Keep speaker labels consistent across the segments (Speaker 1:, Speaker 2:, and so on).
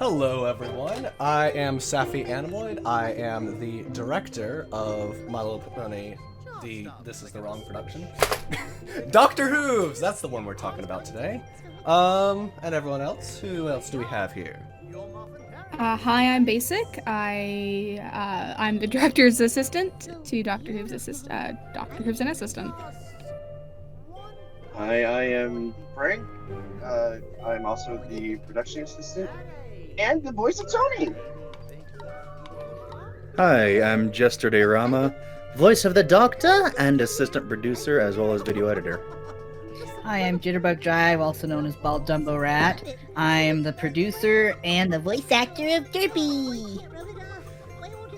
Speaker 1: Hello everyone, I am Safi Animoid. I am the director of My Little Pony, this is the wrong production. Dr. Hooves! That's the one we're talking about today. And everyone else, who else do we have here?
Speaker 2: Hi, I'm Basic. I'm the director's assistant to Dr. Hooves' Dr. Hooves' an assistant.
Speaker 3: Hi, I am Frank. I'm also the production assistant and the voice of Tony.
Speaker 4: Hi, I'm Jitter Rama, voice of the Doctor and assistant producer as well as video editor.
Speaker 5: Hi, I'm Jitterbug Jive, also known as Bald Dumbo Rat. I am the producer and the voice actor of Derpy.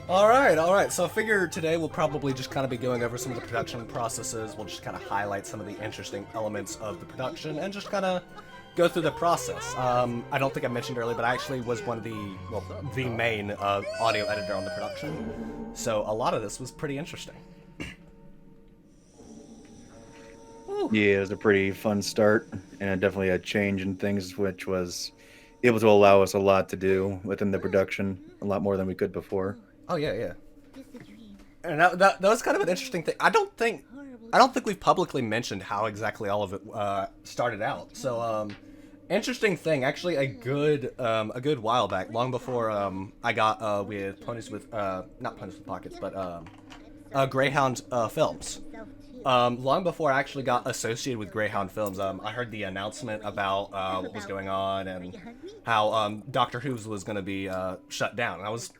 Speaker 1: Alright, so I figure today we'll probably just kind of be going over some of the production processes. We'll just kind of highlight some of the interesting elements of the production and just kind of go through the process. I don't think I mentioned earlier, but I actually was one of the main audio editor on the production. So a lot of this was pretty interesting.
Speaker 4: Yeah, it was a pretty fun start, and definitely a change in things, which was able to allow us a lot to do within the production, a lot more than we could before.
Speaker 1: Oh yeah. And that was kind of an interesting thing. I don't think we've publicly mentioned how exactly all of it started out. So interesting thing, actually a good while back, long before I got with Ponies with not Ponies with Pockets, but Greyhound Films. Long before I actually got associated with Greyhound Films, I heard the announcement about what was going on and how Dr. Hooves was going to be shut down. And I was,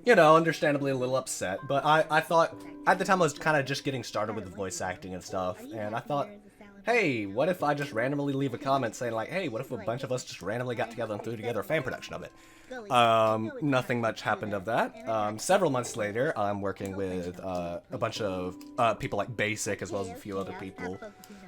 Speaker 1: understandably a little upset, but I thought, at the time I was kind of just getting started with the voice acting and stuff, and I thought, hey, what if I just randomly leave a comment saying like, hey, what if a bunch of us just randomly got together and threw together a fan production of it? Nothing much happened of that. Several months later, I'm working with a bunch of people like Basic as well as a few other people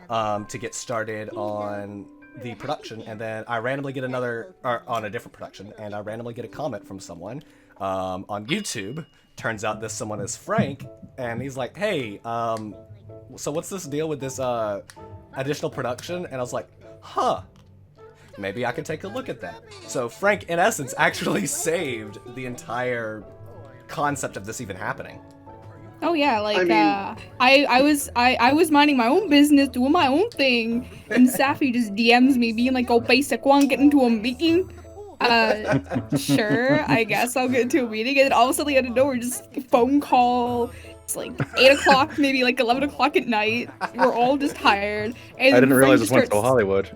Speaker 1: to get started on the production, and then I randomly get on a different production, and I randomly get a comment from someone on YouTube. Turns out this someone is Frank, and he's like, hey, so what's this deal with this additional production? And I was like, huh, maybe I could take a look at that. So Frank, in essence, actually saved the entire concept of this even happening.
Speaker 2: Oh yeah, like I was minding my own business, doing my own thing, and Safi just DMs me being like, "Oh, Basic, want to get into a meeting?" Sure, I guess I'll get into a meeting, and then all of a sudden out of nowhere, just a phone call. It's like 8 o'clock, maybe like 11 o'clock at night. We're all just tired. And
Speaker 4: I didn't realize this went to Hollywood.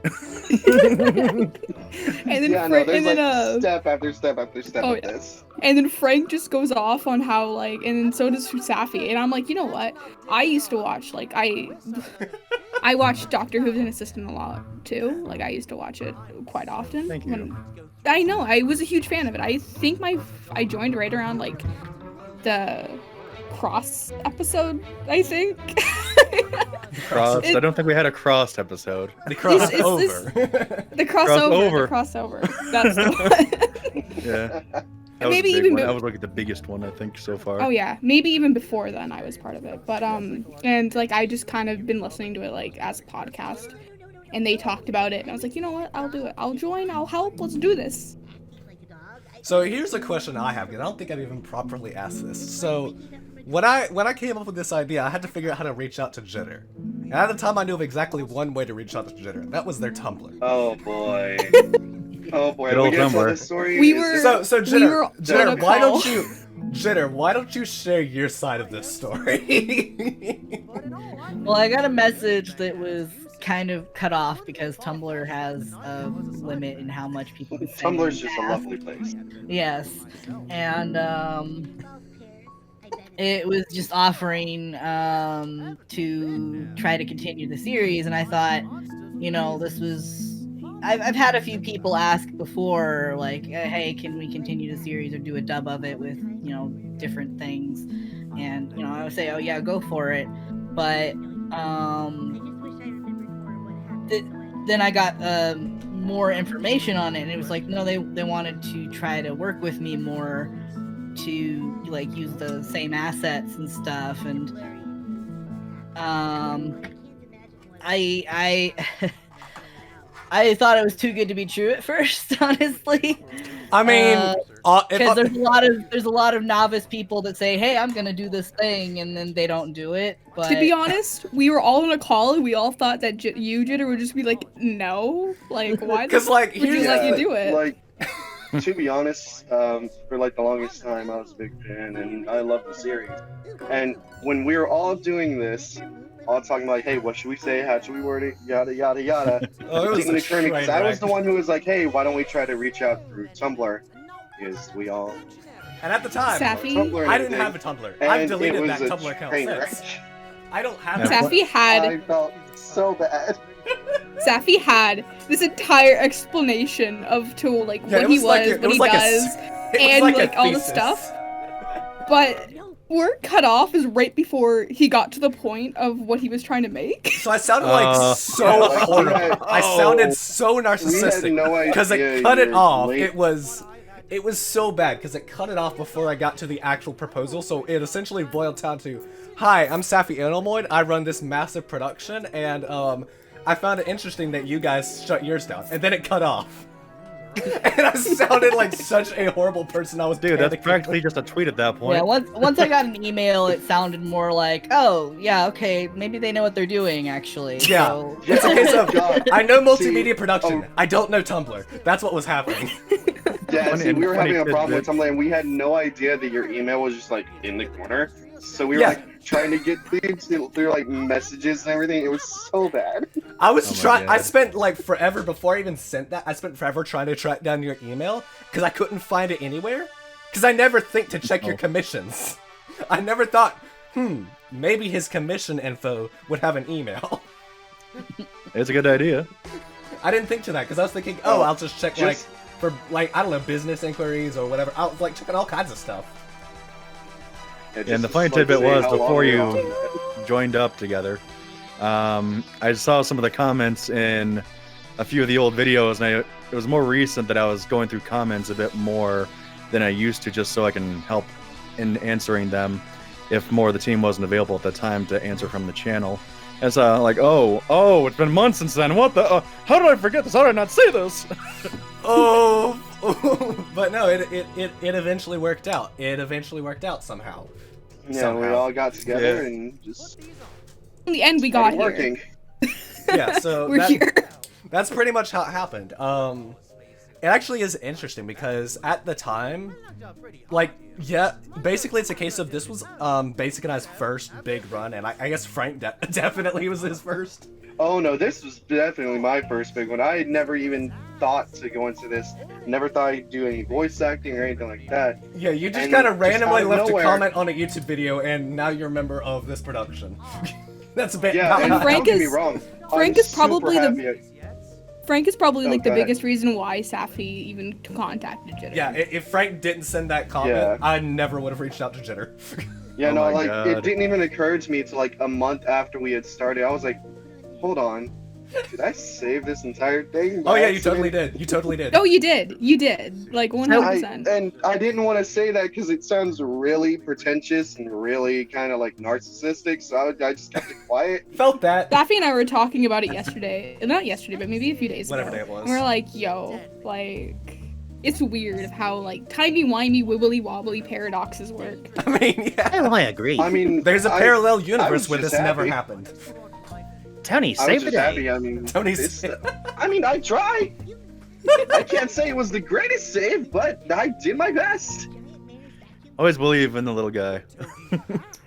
Speaker 2: And then
Speaker 3: step after step after step of this.
Speaker 2: And then Frank just goes off on how and then so does Safi. And I'm like, you know what? I used to watch I watched Dr. Hooves' an Assistant a lot too. Like I used to watch it quite often.
Speaker 4: Thank you.
Speaker 2: I know, I was a huge fan of it. I think I joined right around the Cross episode, I think.
Speaker 4: Cross? I don't think we had a Crossed episode.
Speaker 1: The crossover.
Speaker 2: The crossover. That's the one.
Speaker 4: Yeah. That
Speaker 2: maybe
Speaker 4: was
Speaker 2: even
Speaker 4: that was the biggest one I think so far.
Speaker 2: Oh yeah, maybe even before then I was part of it. But and I just kind of been listening to it as a podcast, and they talked about it, and I was like, you know what? I'll do it. I'll join. I'll help. Let's do this.
Speaker 1: So here's a question I have, because I don't think I've even properly asked this. So when I came up with this idea, I had to figure out how to reach out to Jitter. And at the time, I knew of exactly one way to reach out to Jitter. That was their Tumblr.
Speaker 3: Oh boy. Oh boy.
Speaker 4: Good old Tumblr.
Speaker 3: This story?
Speaker 1: So Jitter, why don't you share your side of this story?
Speaker 5: Well, I got a message that was kind of cut off because Tumblr has a limit in how much people can say.
Speaker 3: Tumblr's just a lovely place.
Speaker 5: Yes, and it was just offering to try to continue the series, and I thought, this was. I've had a few people ask before, hey, can we continue the series or do a dub of it with, different things? And, I would say, oh yeah, go for it. But then I got more information on it, and it was like, no, they wanted to try to work with me more to use the same assets and stuff, and I I thought it was too good to be true at first, honestly.
Speaker 1: I mean,
Speaker 5: Because there's a lot of novice people that say, "Hey, I'm gonna do this thing," and then they don't do it. But
Speaker 2: To be honest, we were all in a call and we all thought that you, Jitter, would just be like, no. Like, why
Speaker 1: because like
Speaker 2: would you let you do it?
Speaker 3: Like, to be honest, for like the longest time, I was a big fan and I love the series. And when we were all doing this, all talking like, hey, what should we say? How should we word it? Yada yada yada.
Speaker 1: Oh, it was
Speaker 3: Didn't occur to me, 'cause
Speaker 1: train
Speaker 3: I was
Speaker 1: wreck.
Speaker 3: the one who was like, hey, why don't we try to reach out through Tumblr? Because we all
Speaker 1: And at the time,
Speaker 2: Safi?
Speaker 3: Tumblr and
Speaker 1: I didn't
Speaker 3: everything.
Speaker 1: have a Tumblr.
Speaker 3: And
Speaker 1: I've
Speaker 3: it
Speaker 1: deleted
Speaker 3: was
Speaker 1: that
Speaker 3: a
Speaker 1: Tumblr account
Speaker 3: train
Speaker 1: since.
Speaker 3: wreck.
Speaker 1: I don't have
Speaker 4: Yeah.
Speaker 1: a
Speaker 2: Safi
Speaker 3: I
Speaker 2: had
Speaker 3: felt so bad.
Speaker 2: Safi had this entire explanation of to like
Speaker 1: Yeah,
Speaker 2: what
Speaker 1: it
Speaker 2: he
Speaker 1: was like
Speaker 2: was,
Speaker 1: it
Speaker 2: what
Speaker 1: was
Speaker 2: he
Speaker 1: like
Speaker 2: does,
Speaker 1: it was
Speaker 2: and
Speaker 1: like a
Speaker 2: like all the
Speaker 1: thesis.
Speaker 2: stuff. But where it cut off is right before he got to the point of what he was trying to make.
Speaker 1: So I sounded like so
Speaker 3: like,
Speaker 1: horrible.
Speaker 3: we had-
Speaker 1: I sounded so
Speaker 3: We had
Speaker 1: narcissistic
Speaker 3: no idea.
Speaker 1: because it cut it
Speaker 3: you're
Speaker 1: off.
Speaker 3: late.
Speaker 1: It was so bad because it cut it off before I got to the actual proposal. So it essentially boiled down to, "Hi, I'm Safi Animaloid. I run this massive production, and I found it interesting that you guys shut yours down." And then it cut off. And I sounded like such a horrible person. I was
Speaker 4: Dude, that's
Speaker 1: panicking.
Speaker 4: practically just a tweet at that point.
Speaker 5: yeah, once I got an email, it sounded more like, "Oh, yeah, okay, maybe they know what they're doing." Actually,
Speaker 1: Yeah,
Speaker 5: So,
Speaker 1: it's a case of
Speaker 3: God.
Speaker 1: I know
Speaker 3: See,
Speaker 1: multimedia production. I don't know Tumblr. That's what was happening.
Speaker 3: Yeah,
Speaker 4: Funny-
Speaker 3: see, we were
Speaker 4: funny
Speaker 3: having a problem with
Speaker 4: tidbit.
Speaker 3: Tumblr, and we had no idea that your email was just like in the corner. So we were
Speaker 1: Yeah.
Speaker 3: like trying to get through like messages and everything. It was so bad.
Speaker 1: I was
Speaker 4: Oh my
Speaker 1: trying. I
Speaker 4: God.
Speaker 1: spent like forever before I even sent that. I spent forever trying to track down your email because I couldn't find it anywhere. Because I never think to check your
Speaker 4: Oh.
Speaker 1: commissions. I never thought, maybe his commission info would have an email.
Speaker 4: It's a good idea.
Speaker 1: I didn't think to that because I was thinking, oh, I'll just check like for like I don't know business inquiries or whatever. I was like checking all kinds of stuff.
Speaker 4: And the funny tidbit was, before you joined up together, I saw some of the comments in a few of the old videos, and it was more recent that I was going through comments a bit more than I used to, just so I can help in answering them if more of the team wasn't available at the time to answer from the channel. And so like, oh, it's been months since then. What the? How did I forget this? How did I not say this?
Speaker 1: Oh, but no, it eventually worked out. It eventually worked out somehow.
Speaker 3: Yeah, we
Speaker 1: Somehow.
Speaker 3: all got together
Speaker 4: Yeah.
Speaker 3: and just
Speaker 2: In the end, we got
Speaker 3: started
Speaker 2: here.
Speaker 3: working.
Speaker 1: Yeah, so
Speaker 2: We're here.
Speaker 1: that's pretty much how it happened. It actually is interesting because at the time, like, yeah, basically it's a case of this was Basic and I's first big run, and I guess Frank definitely was his first.
Speaker 3: Oh no, this was definitely my first big one. I had never even thought to go into this. Never thought I'd do any voice acting or anything like that.
Speaker 1: Yeah, you just
Speaker 3: And
Speaker 1: kind of
Speaker 3: just
Speaker 1: randomly
Speaker 3: out of
Speaker 1: left
Speaker 3: nowhere-
Speaker 1: a comment on a YouTube video, and now you're a member of this production. That's a bit.
Speaker 3: Yeah, and
Speaker 2: And Frank
Speaker 3: don't get me
Speaker 2: is-
Speaker 3: wrong.
Speaker 2: Frank
Speaker 3: I'm
Speaker 2: is probably
Speaker 3: super
Speaker 2: the-
Speaker 3: happy
Speaker 2: Frank is probably
Speaker 3: Oh,
Speaker 2: like the
Speaker 3: go ahead.
Speaker 2: biggest reason why Safi even contacted Jitter.
Speaker 1: Yeah, if Frank didn't send that comment,
Speaker 3: Yeah.
Speaker 1: I never would have reached out to Jitter.
Speaker 3: Yeah,
Speaker 4: Oh
Speaker 3: no,
Speaker 4: my
Speaker 3: like
Speaker 4: God.
Speaker 3: it didn't even occur to me till like a month after we had started. I was like, hold on, did I save this entire thing?
Speaker 1: Oh
Speaker 3: by
Speaker 1: yeah, you
Speaker 3: accident?
Speaker 1: totally did. You totally did.
Speaker 2: Oh, you did. You did. Like 100%.
Speaker 3: And I didn't want to say that because it sounds really pretentious and really kind of like narcissistic. So I just kept it quiet.
Speaker 1: Felt that.
Speaker 2: Safi and I were talking about it yesterday. Not yesterday, but maybe a few days
Speaker 1: Whatever
Speaker 2: ago.
Speaker 1: day it was.
Speaker 2: And we're like, yo, like, it's weird of how, like, timey-wimey, wibbly-wobbly paradoxes work.
Speaker 1: I mean, yeah.
Speaker 6: Oh, I agree.
Speaker 3: I mean,
Speaker 1: There's a
Speaker 3: I-
Speaker 1: parallel
Speaker 3: I was
Speaker 1: universe where
Speaker 3: just
Speaker 1: this never
Speaker 3: happy.
Speaker 1: happened.
Speaker 6: Tony,
Speaker 3: I
Speaker 6: save
Speaker 3: was
Speaker 6: the
Speaker 3: just
Speaker 6: day.
Speaker 3: happy. I mean,
Speaker 1: Tony's.
Speaker 3: I tried. I can't say it was the greatest save, but I did my best.
Speaker 4: Always believe in the little guy.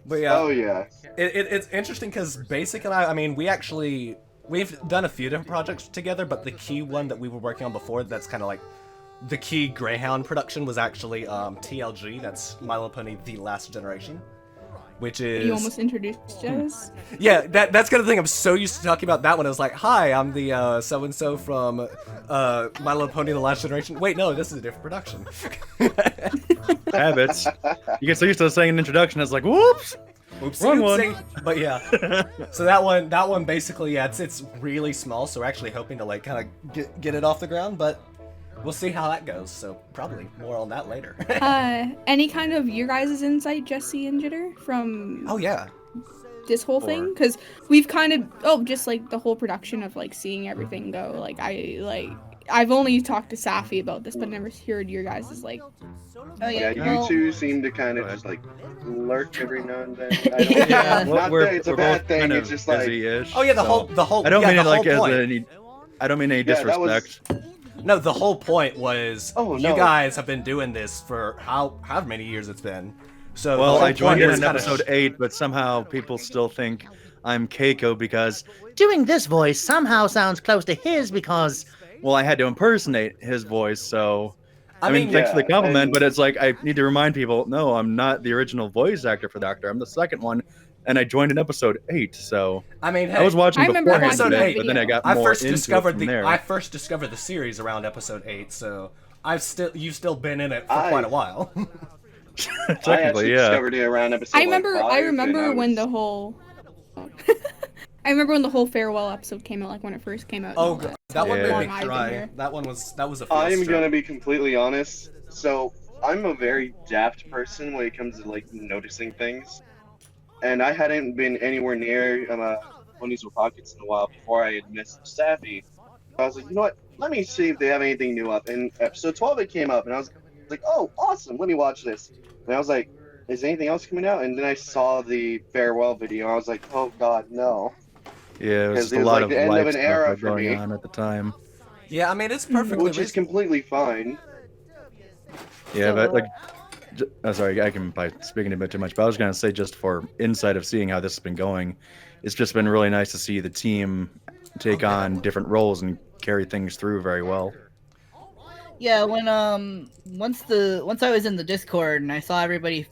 Speaker 1: But yeah,
Speaker 3: Oh yeah.
Speaker 1: it's interesting because Basic and I mean, we've done a few different projects together, but the key one that we were working on before, that's kind of like the key Greyhound production, was actually TLG. That's My Little Pony: The Last Generation, which is
Speaker 2: You almost introduced us.
Speaker 1: yeah. That's kind of the thing. I'm so used to talking about that one. I was like, hi, I'm the so and so from My Little Pony: The Last Generation. Wait, no, this is a different production.
Speaker 4: Habits. You get so used to saying an introduction, it's like, whoops!
Speaker 1: Oopsie,
Speaker 4: Wrong one.
Speaker 1: oopsie. But yeah, so that one basically, yeah, it's really small. So we're actually hoping to like kind of get it off the ground, but we'll see how that goes. So probably more on that later.
Speaker 2: Any kind of your guys' insight, Jesse and Jitter, from
Speaker 1: Oh yeah.
Speaker 2: this whole thing, because we've kind of just like the whole production of like seeing everything go. Like I've only talked to Safi about this, but never heard your guys' like.
Speaker 5: Oh
Speaker 3: Yeah, you two seem to kind of just like lurk every now and then. I don't,
Speaker 4: Yeah,
Speaker 3: not that it's a bad thing. It's just like,
Speaker 1: oh yeah, the whole.
Speaker 4: I don't mean it
Speaker 1: the
Speaker 4: like
Speaker 1: whole
Speaker 4: as
Speaker 1: point.
Speaker 4: any. I don't mean any disrespect.
Speaker 1: No, the whole point was
Speaker 3: Oh,
Speaker 1: you
Speaker 3: no.
Speaker 1: guys have been doing this for how many years it's been. So
Speaker 4: Well, I joined in
Speaker 1: in
Speaker 4: episode 8, but somehow people still think I'm Keiko because doing this voice somehow sounds close to his because, well, I had to impersonate his voice, so... I mean, thanks for the compliment, but it's like, I need to remind people, no, I'm not the original voice actor for the Doctor. I'm the second one, and I joined in episode 8, so...
Speaker 1: I mean, hey,
Speaker 4: I was watching beforehand
Speaker 1: episode
Speaker 4: today,
Speaker 1: 8,
Speaker 4: but then I got
Speaker 1: I
Speaker 4: more
Speaker 1: first
Speaker 4: into
Speaker 1: discovered
Speaker 4: it from there.
Speaker 1: I first discovered the series around episode 8, so you've still been in it for quite a while.
Speaker 3: I actually discovered it around episode.
Speaker 2: I remember
Speaker 3: like,
Speaker 2: when the whole. I remember when the whole farewell episode came out, like when it first came out.
Speaker 1: Oh, that one made me
Speaker 2: I've been
Speaker 1: cry.
Speaker 2: here.
Speaker 1: That was a.
Speaker 3: I'm gonna be completely honest. So I'm a very daft person when it comes to like noticing things, and I hadn't been anywhere near Ponies with Pockets in a while before I had missed Safi. I was like, you know what? Let me see if they have anything new up. And episode 12 it came up, and I was like, oh, awesome! Let me watch this. And I was like, is anything else coming out? And then I saw the farewell video. I was like, oh god, no.
Speaker 4: Yeah, it was just a lot of life stuff going on at the time.
Speaker 1: Yeah, I mean, it's perfectly
Speaker 3: which is completely fine.
Speaker 4: Yeah, but like, sorry, I can by speaking a bit too much, but I was gonna say just for insight of seeing how this has been going, it's just been really nice to see the team take on different roles and carry things through very well.
Speaker 5: Yeah, when once I was in the Discord and I saw everybody,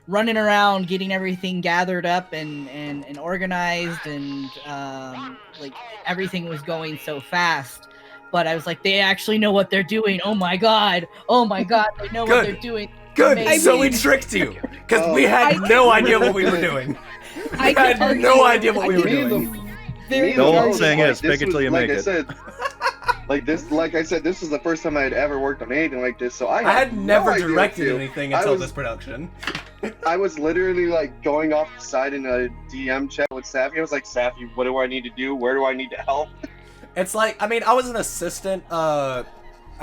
Speaker 5: running around getting everything gathered up and organized and like everything was going so fast, but I was like, they actually know what they're doing. Oh my god, they know what they're doing.
Speaker 1: Good.
Speaker 5: Amazing.
Speaker 1: So we tricked you because we had no idea what we were doing. I had no idea what we were doing.
Speaker 4: The old saying is, fake it till you make it.
Speaker 3: Like I said, this was the first time I had ever worked on anything like this, so I
Speaker 1: had never
Speaker 3: no
Speaker 1: directed anything until this production.
Speaker 3: I was literally like going off the side in a DM chat with Safi. I was like, Safi, what do I need to do? Where do I need to help?
Speaker 1: It's like, I mean, I was an assistant, I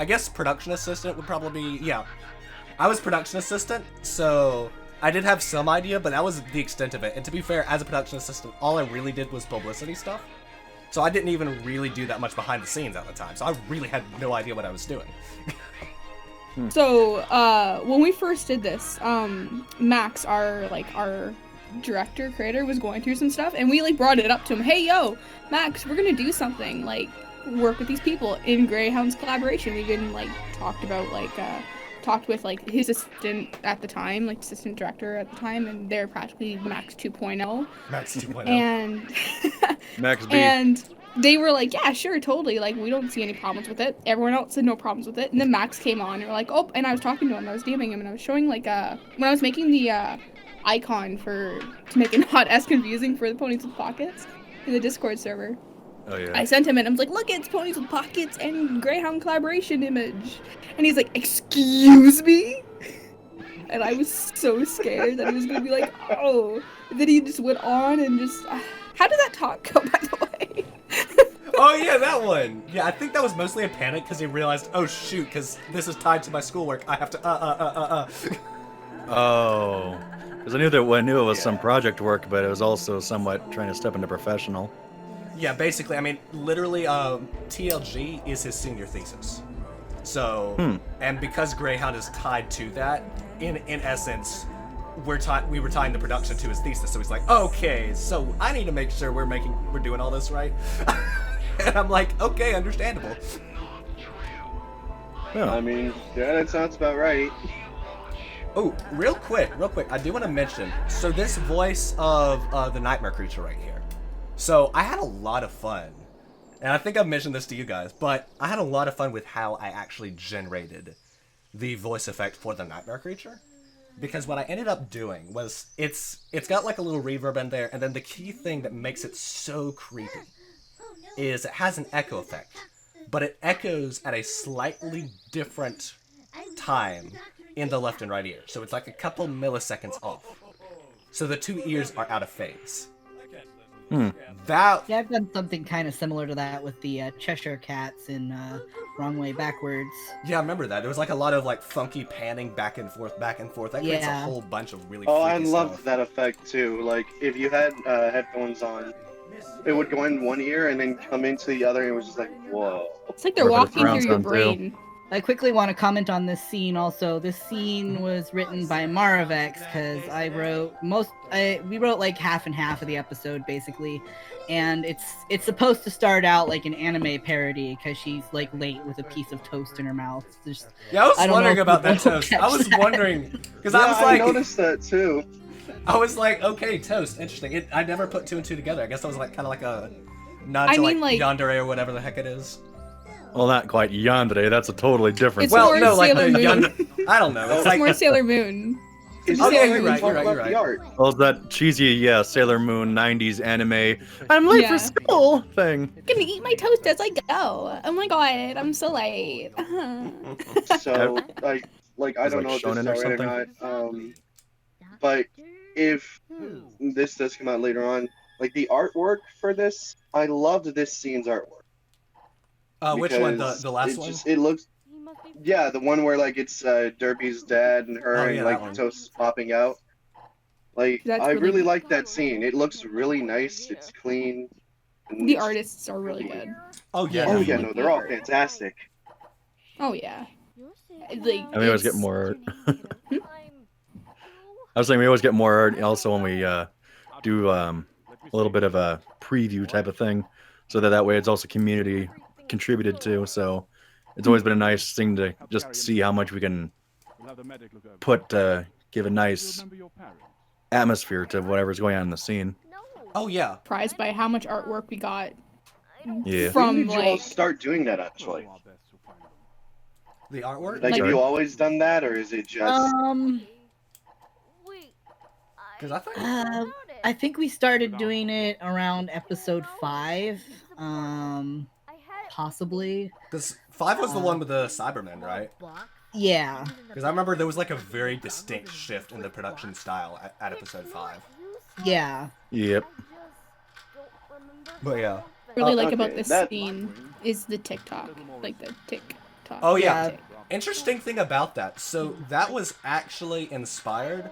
Speaker 1: guess production assistant would probably be, yeah. I was production assistant, so I did have some idea, but that was the extent of it. And to be fair, as a production assistant, all I really did was publicity stuff. So I didn't even really do that much behind the scenes at the time. So I really had no idea what I was doing.
Speaker 2: So, when we first did this, Max, our director, creator, was going through some stuff, and we, like, brought it up to him. Hey, yo, Max, we're gonna do something, like, work with these people in Greyhound's collaboration. We even, like, talked with, like, his assistant at the time, like, assistant director at the time, and they're practically Max 2.0.
Speaker 1: Max 2.0.
Speaker 2: And...
Speaker 4: Max B.
Speaker 2: And they were like, yeah, sure, totally, like, we don't see any problems with it. Everyone else said no problems with it. And then Max came on, and we're like, oh, and I was talking to him, I was DMing him, and I was showing, like, when I was making the, icon to make it not as confusing for the Ponies with Pockets in the Discord server.
Speaker 4: Oh, yeah.
Speaker 2: I sent him and I was like, look, it's Ponies with Pockets and Greyhound collaboration image. And he's like, excuse me? And I was so scared that he was going to be like, oh. And then he just went on and just... how did that talk go, by the way?
Speaker 1: Oh, yeah, that one. Yeah, I think that was mostly a panic because he realized, oh, shoot, because this is tied to my schoolwork. I have to,
Speaker 4: Oh. Because I knew it was some project work, but it was also somewhat trying to step into professional.
Speaker 1: Yeah, basically, I mean, literally, TLG is his senior thesis. So, and because Greyhound is tied to that, in essence, we were tying the production to his thesis. So he's like, okay, so I need to make sure we're doing all this right. And I'm like, okay, understandable.
Speaker 4: Yeah.
Speaker 3: I mean, yeah, that sounds about right.
Speaker 1: Oh, real quick, I do want to mention, so this voice of the Nightmare Creature right here. So I had a lot of fun, and I think I've mentioned this to you guys, but I had a lot of fun with how I actually generated the voice effect for the Nightmare Creature. Because what I ended up doing was, it's got like a little reverb in there, and then the key thing that makes it so creepy is it has an echo effect, but it echoes at a slightly different time in the left and right ear. So it's like a couple milliseconds off. So the two ears are out of phase.
Speaker 4: Hmm.
Speaker 1: That
Speaker 5: Yeah, I've done something kind of similar to that with the Cheshire Cats in Wrong Way Backwards.
Speaker 1: Yeah, I remember that. There was like a lot of like funky panning back and forth, back and forth. That creates a
Speaker 5: Yeah.
Speaker 1: whole bunch of really
Speaker 3: Oh, I
Speaker 1: freaky
Speaker 3: loved
Speaker 1: stuff.
Speaker 3: that effect too. Like if you had headphones on, it would go in one ear and then come into the other, and it was just like, whoa.
Speaker 2: It's like they're
Speaker 4: Or if it's
Speaker 2: walking through
Speaker 4: surround
Speaker 2: your
Speaker 4: sound, too.
Speaker 2: brain.
Speaker 5: I quickly want to comment on this scene also. This scene was written by Maravex because we wrote like half and half of the episode basically, and it's supposed to start out like an anime parody because she's like late with a piece of toast in her mouth.
Speaker 1: Yeah, I was
Speaker 5: I don't
Speaker 1: wondering
Speaker 5: know if
Speaker 1: about that
Speaker 5: people
Speaker 1: toast. I
Speaker 5: catch
Speaker 1: was
Speaker 5: that.
Speaker 1: wondering because
Speaker 3: Yeah,
Speaker 1: I was like,
Speaker 3: I noticed that too.
Speaker 1: I was like, okay, toast, interesting. I never put two and two together. I guess that was like kind of like a nod
Speaker 2: I
Speaker 1: to
Speaker 2: mean,
Speaker 1: like
Speaker 2: like-
Speaker 1: yandere or whatever the heck it is.
Speaker 4: Well, not quite yandere. That's a totally different.
Speaker 2: It's
Speaker 1: Well,
Speaker 2: more
Speaker 1: no, like
Speaker 2: Sailor
Speaker 1: the
Speaker 2: Moon.
Speaker 1: I don't know. It's
Speaker 2: It's
Speaker 1: like
Speaker 2: more Sailor Moon.
Speaker 3: It's
Speaker 1: Oh,
Speaker 3: just
Speaker 1: yeah,
Speaker 3: like
Speaker 1: you're
Speaker 3: we
Speaker 1: right,
Speaker 3: talk
Speaker 1: you're right,
Speaker 3: about
Speaker 1: you're
Speaker 3: the
Speaker 1: right.
Speaker 3: art.
Speaker 4: Well, that cheesy, Sailor Moon '90s anime. I'm late
Speaker 2: Yeah.
Speaker 4: for school thing.
Speaker 2: I'm gonna eat my toast as I go. Oh my god, I'm so late.
Speaker 3: So like I
Speaker 4: Is,
Speaker 3: don't
Speaker 4: like,
Speaker 3: know if this is
Speaker 4: shonen or
Speaker 3: alright or not. But if this does come out later on, like the artwork for this, I loved this scene's artwork.
Speaker 1: which one?
Speaker 3: because
Speaker 1: The last
Speaker 3: it
Speaker 1: one?
Speaker 3: it looks, yeah, the one where like it's Derby's dad and her
Speaker 1: Oh,
Speaker 3: and
Speaker 1: yeah,
Speaker 3: like
Speaker 1: that one.
Speaker 3: Toast popping out. Like
Speaker 2: That's
Speaker 3: I
Speaker 2: really
Speaker 3: really
Speaker 2: neat.
Speaker 3: like that scene. It looks really nice. It's clean. and
Speaker 2: The
Speaker 3: it's-
Speaker 2: artists are really good.
Speaker 1: Oh yeah.
Speaker 3: Oh
Speaker 1: no,
Speaker 3: yeah,
Speaker 1: you-
Speaker 3: no, they're all fantastic.
Speaker 2: Oh yeah. Like,
Speaker 4: And we always get
Speaker 2: it's-
Speaker 4: more. I was saying we always get more art also when we do a little bit of a preview type of thing, so that way it's also community contributed to. So it's always been a nice thing to just see how much we can give a nice atmosphere to whatever's going on in the scene.
Speaker 1: Oh yeah.
Speaker 2: Surprised by how much artwork we got
Speaker 4: Yeah.
Speaker 2: from
Speaker 3: When did you all
Speaker 2: like
Speaker 3: start doing that actually?
Speaker 1: The artwork.
Speaker 3: Like,
Speaker 2: Like-
Speaker 3: have you always done that, or is it just?
Speaker 1: Because I think.
Speaker 5: I think we started doing it around episode 5, possibly.
Speaker 1: Because 5 was the one with the Cybermen, right?
Speaker 5: Yeah.
Speaker 1: Because I remember there was like a very distinct shift in the production style at episode 5.
Speaker 5: Yeah.
Speaker 4: Yep.
Speaker 1: But yeah.
Speaker 2: really like
Speaker 3: okay,
Speaker 2: about this
Speaker 3: that-
Speaker 2: scene is the TikTok, like the TikTok.
Speaker 1: Oh yeah.
Speaker 5: Yeah.
Speaker 1: Interesting thing about that. So that was actually inspired.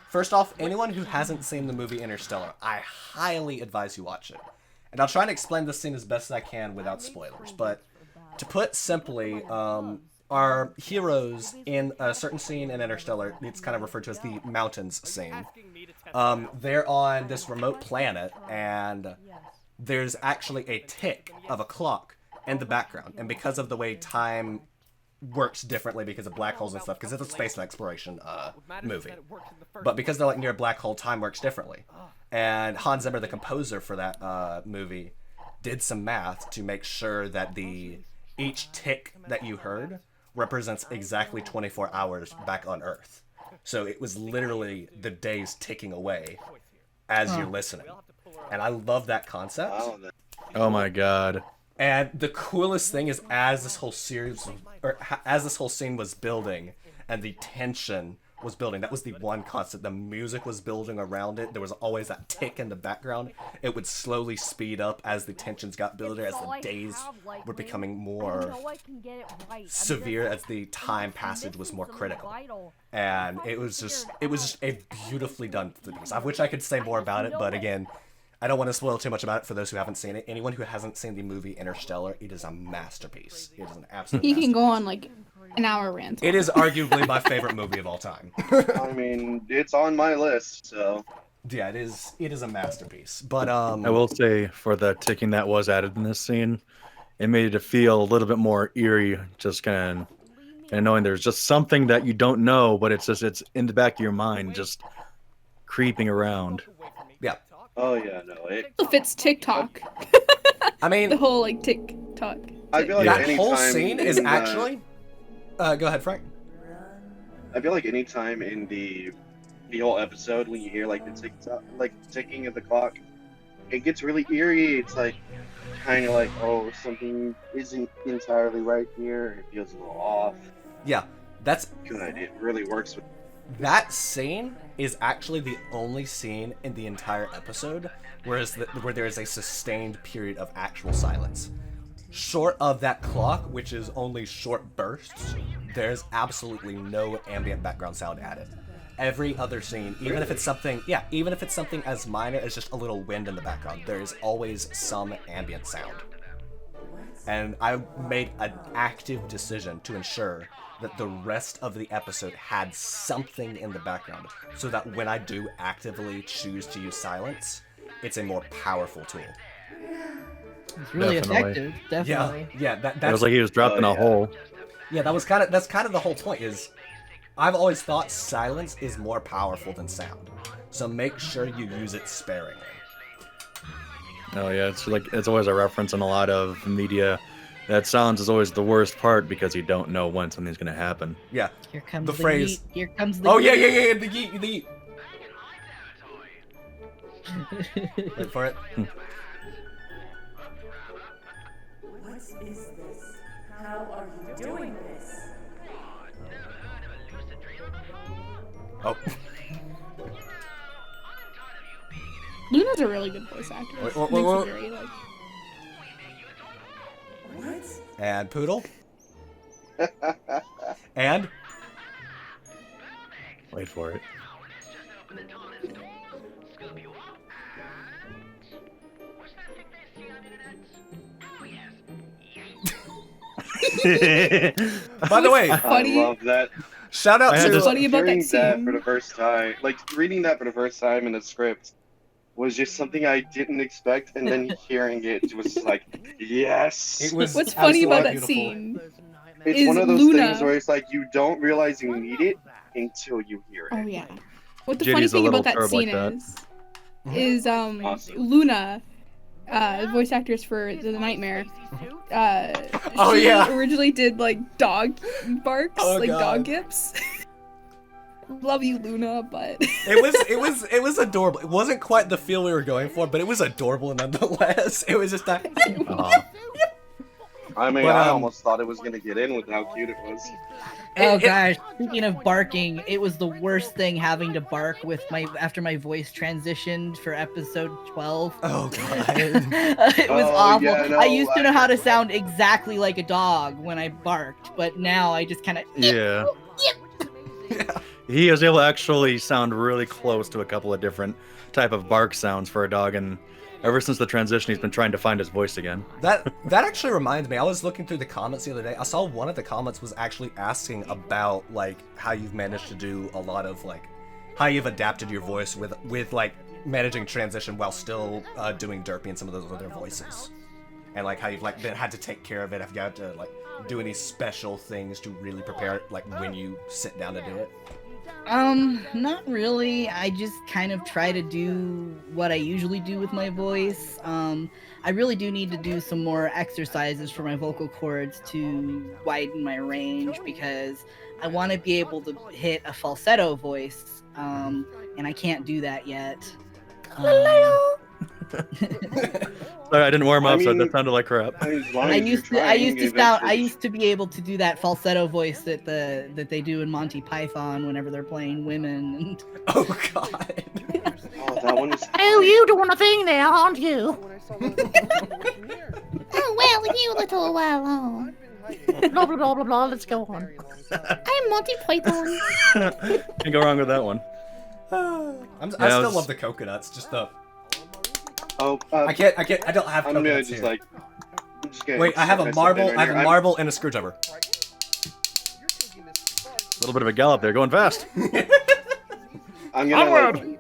Speaker 1: First off, anyone who hasn't seen the movie Interstellar, I highly advise you watch it. And I'll try and explain this scene as best as I can without spoilers. But to put simply, our heroes in a certain scene in Interstellar, it's kind of referred to as the mountains scene. They're on this remote planet, and there's actually a tick of a clock in the background. And because of the way time works differently because of black holes and stuff, because it's a space exploration movie. But because they're like near a black hole, time works differently. And Hans Zimmer, the composer for that movie, did some math to make sure that each tick that you heard represents exactly 24 hours back on Earth. So it was literally the days ticking away as you're listening. And I love that concept.
Speaker 3: Wow,
Speaker 4: Oh my god.
Speaker 1: And the coolest thing is, as this whole scene was building, and the tension was building, that was the one constant. The music was building around it. There was always that tick in the background. It would slowly speed up as the tensions got builder, as the days were becoming more severe, as the time passage was more critical. And it was just a beautifully done piece. I wish I could say more about it, but again, I don't want to spoil too much about it for those who haven't seen it. Anyone who hasn't seen the movie Interstellar, it is a masterpiece. It is an absolute
Speaker 2: You can
Speaker 1: masterpiece.
Speaker 2: go on like an hour rant.
Speaker 1: It is arguably my favorite movie of all time.
Speaker 3: I mean, it's on my list, so.
Speaker 1: Yeah, it is a masterpiece. But
Speaker 4: I will say, for the ticking that was added in this scene, it made it feel a little bit more eerie, just kind of knowing there's just something that you don't know, but it's in the back of your mind, just creeping around.
Speaker 1: yeah.
Speaker 3: Oh yeah, no.
Speaker 2: If it's TikTok,
Speaker 1: I mean,
Speaker 2: the whole like TikTok.
Speaker 3: I feel like
Speaker 1: that
Speaker 3: any
Speaker 1: whole
Speaker 3: time
Speaker 1: scene is
Speaker 3: in,
Speaker 1: actually go ahead, Frank.
Speaker 3: I feel like any time in the whole episode when you hear like the ticking of the clock, it gets really eerie. It's like kind of like, oh, something isn't entirely right here. It feels a little off.
Speaker 1: Yeah, that's
Speaker 3: Good. It really works with.
Speaker 1: that scene is actually the only scene in the entire episode where there is a sustained period of actual silence. Short of that clock, which is only short bursts, there's absolutely no ambient background sound added. Every other scene, even if it's something as minor as just a little wind in the background, there is always some ambient sound. And I made an active decision to ensure that the rest of the episode had something in the background, so that when I do actively choose to use silence, it's a more powerful tool.
Speaker 5: It's really effective, definitely.
Speaker 1: Yeah, that's,
Speaker 4: it was like he was dropped in a hole.
Speaker 1: Yeah, that's kind of the whole point. Is I've always thought silence is more powerful than sound, so make sure you use it sparingly.
Speaker 4: Oh yeah, it's always a reference in a lot of media that silence is always the worst part because you don't know when something's gonna happen.
Speaker 1: Yeah.
Speaker 5: Here comes
Speaker 1: the phrase.
Speaker 5: Yeet. Here comes the.
Speaker 1: Oh
Speaker 5: yeet.
Speaker 1: yeah, the yeet. Wait for it.
Speaker 6: What is this? How are you doing this?
Speaker 1: Oh.
Speaker 2: Luna's a really good voice actor.
Speaker 1: Wait.
Speaker 2: Makes it very, like...
Speaker 6: What?
Speaker 1: And Poodle. And.
Speaker 4: Wait for it.
Speaker 1: By the way,
Speaker 2: Funny.
Speaker 3: I love that.
Speaker 1: shout out
Speaker 2: What's
Speaker 1: to
Speaker 2: funny about
Speaker 3: Hearing
Speaker 2: that scene?
Speaker 3: for the first time, like reading that for the first time in the script, was just something I didn't expect, and then hearing it was like, yes.
Speaker 1: It was
Speaker 2: What's funny about that
Speaker 1: absolutely
Speaker 2: scene?
Speaker 3: It's
Speaker 2: is
Speaker 3: one of those
Speaker 2: Luna-
Speaker 3: things where it's like you don't realize you need it until you hear it.
Speaker 2: Oh yeah. What the
Speaker 4: Jenny's a
Speaker 2: funny thing
Speaker 4: little
Speaker 2: about that
Speaker 4: turd
Speaker 2: scene
Speaker 4: like
Speaker 2: is
Speaker 3: Awesome.
Speaker 2: Luna, voice actress for The Nightmare.
Speaker 1: Oh,
Speaker 2: she
Speaker 1: yeah.
Speaker 2: originally did like dog barks,
Speaker 1: Oh,
Speaker 2: like
Speaker 1: God.
Speaker 2: dog gips. Love you, Luna, but
Speaker 1: it was adorable. It wasn't quite the feel we were going for, but it was adorable nonetheless. It was just that.
Speaker 3: I mean,
Speaker 1: But,
Speaker 3: I almost thought it was gonna get in with how cute it was.
Speaker 5: Oh
Speaker 1: It-
Speaker 5: gosh, speaking of barking, it was the worst thing having to bark with after my voice transitioned for episode 12.
Speaker 1: Oh god.
Speaker 5: It was
Speaker 3: Oh,
Speaker 5: awful.
Speaker 3: yeah, no,
Speaker 5: I used to know how to sound exactly like a dog when I barked, but now I just kind of
Speaker 4: Yeah. He was able to actually sound really close to a couple of different type of bark sounds for a dog, and ever since the transition, he's been trying to find his voice again.
Speaker 1: That actually reminds me. I was looking through the comments the other day. I saw one of the comments was actually asking about like how you've managed to do a lot of like how you've adapted your voice with like managing transition while still doing Derpy and some of those other voices, and like how you've like had to take care of it. Have you had to like do any special things to really prepare it, like when you sit down to do it?
Speaker 5: Not really. I just kind of try to do what I usually do with my voice. I really do need to do some more exercises for my vocal cords to widen my range because I want to be able to hit a falsetto voice, and I can't do that yet.
Speaker 4: Sorry, I didn't warm up,
Speaker 3: I
Speaker 4: so
Speaker 3: mean-
Speaker 4: that sounded like crap.
Speaker 3: I mean, as long
Speaker 5: I
Speaker 3: as you're
Speaker 5: used to
Speaker 3: trying,
Speaker 5: I used to be able to do that falsetto voice that they do in Monty Python whenever they're playing women. And...
Speaker 1: Oh god.
Speaker 3: Oh, that one is.
Speaker 7: Oh, you doing a thing there, aren't you? Oh, well, you little, blah, blah, blah, blah, blah, let's go on. I'm Monty Python.
Speaker 4: Can't go wrong with that one.
Speaker 1: I
Speaker 4: Yeah,
Speaker 1: still
Speaker 4: it's-
Speaker 1: love the coconuts. Just the
Speaker 3: Oh,
Speaker 1: I don't have
Speaker 3: I'm gonna
Speaker 1: coconuts
Speaker 3: just
Speaker 1: here.
Speaker 3: like. I'm just gonna
Speaker 1: Wait, I have a
Speaker 3: start
Speaker 1: marble.
Speaker 3: something
Speaker 1: I have
Speaker 3: right
Speaker 1: a
Speaker 3: here.
Speaker 1: marble and a screwdriver.
Speaker 4: A little bit of a gallop there, going fast.
Speaker 3: I'm gonna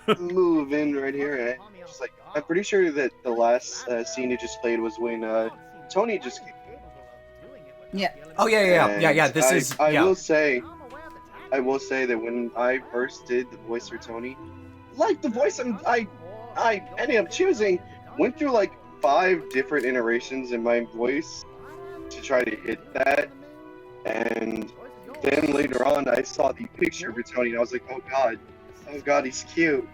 Speaker 3: like, move in right here. And just like I'm pretty sure that the last scene you just played was when Tony just.
Speaker 5: Yeah.
Speaker 1: Oh yeah. This is
Speaker 3: I
Speaker 1: yeah.
Speaker 3: will say that when I first did the voice for Tony, like the voice I ended up choosing, went through like 5 different iterations in my voice to try to hit that, and then later on I saw the picture for Tony and I was like, oh god, he's cute.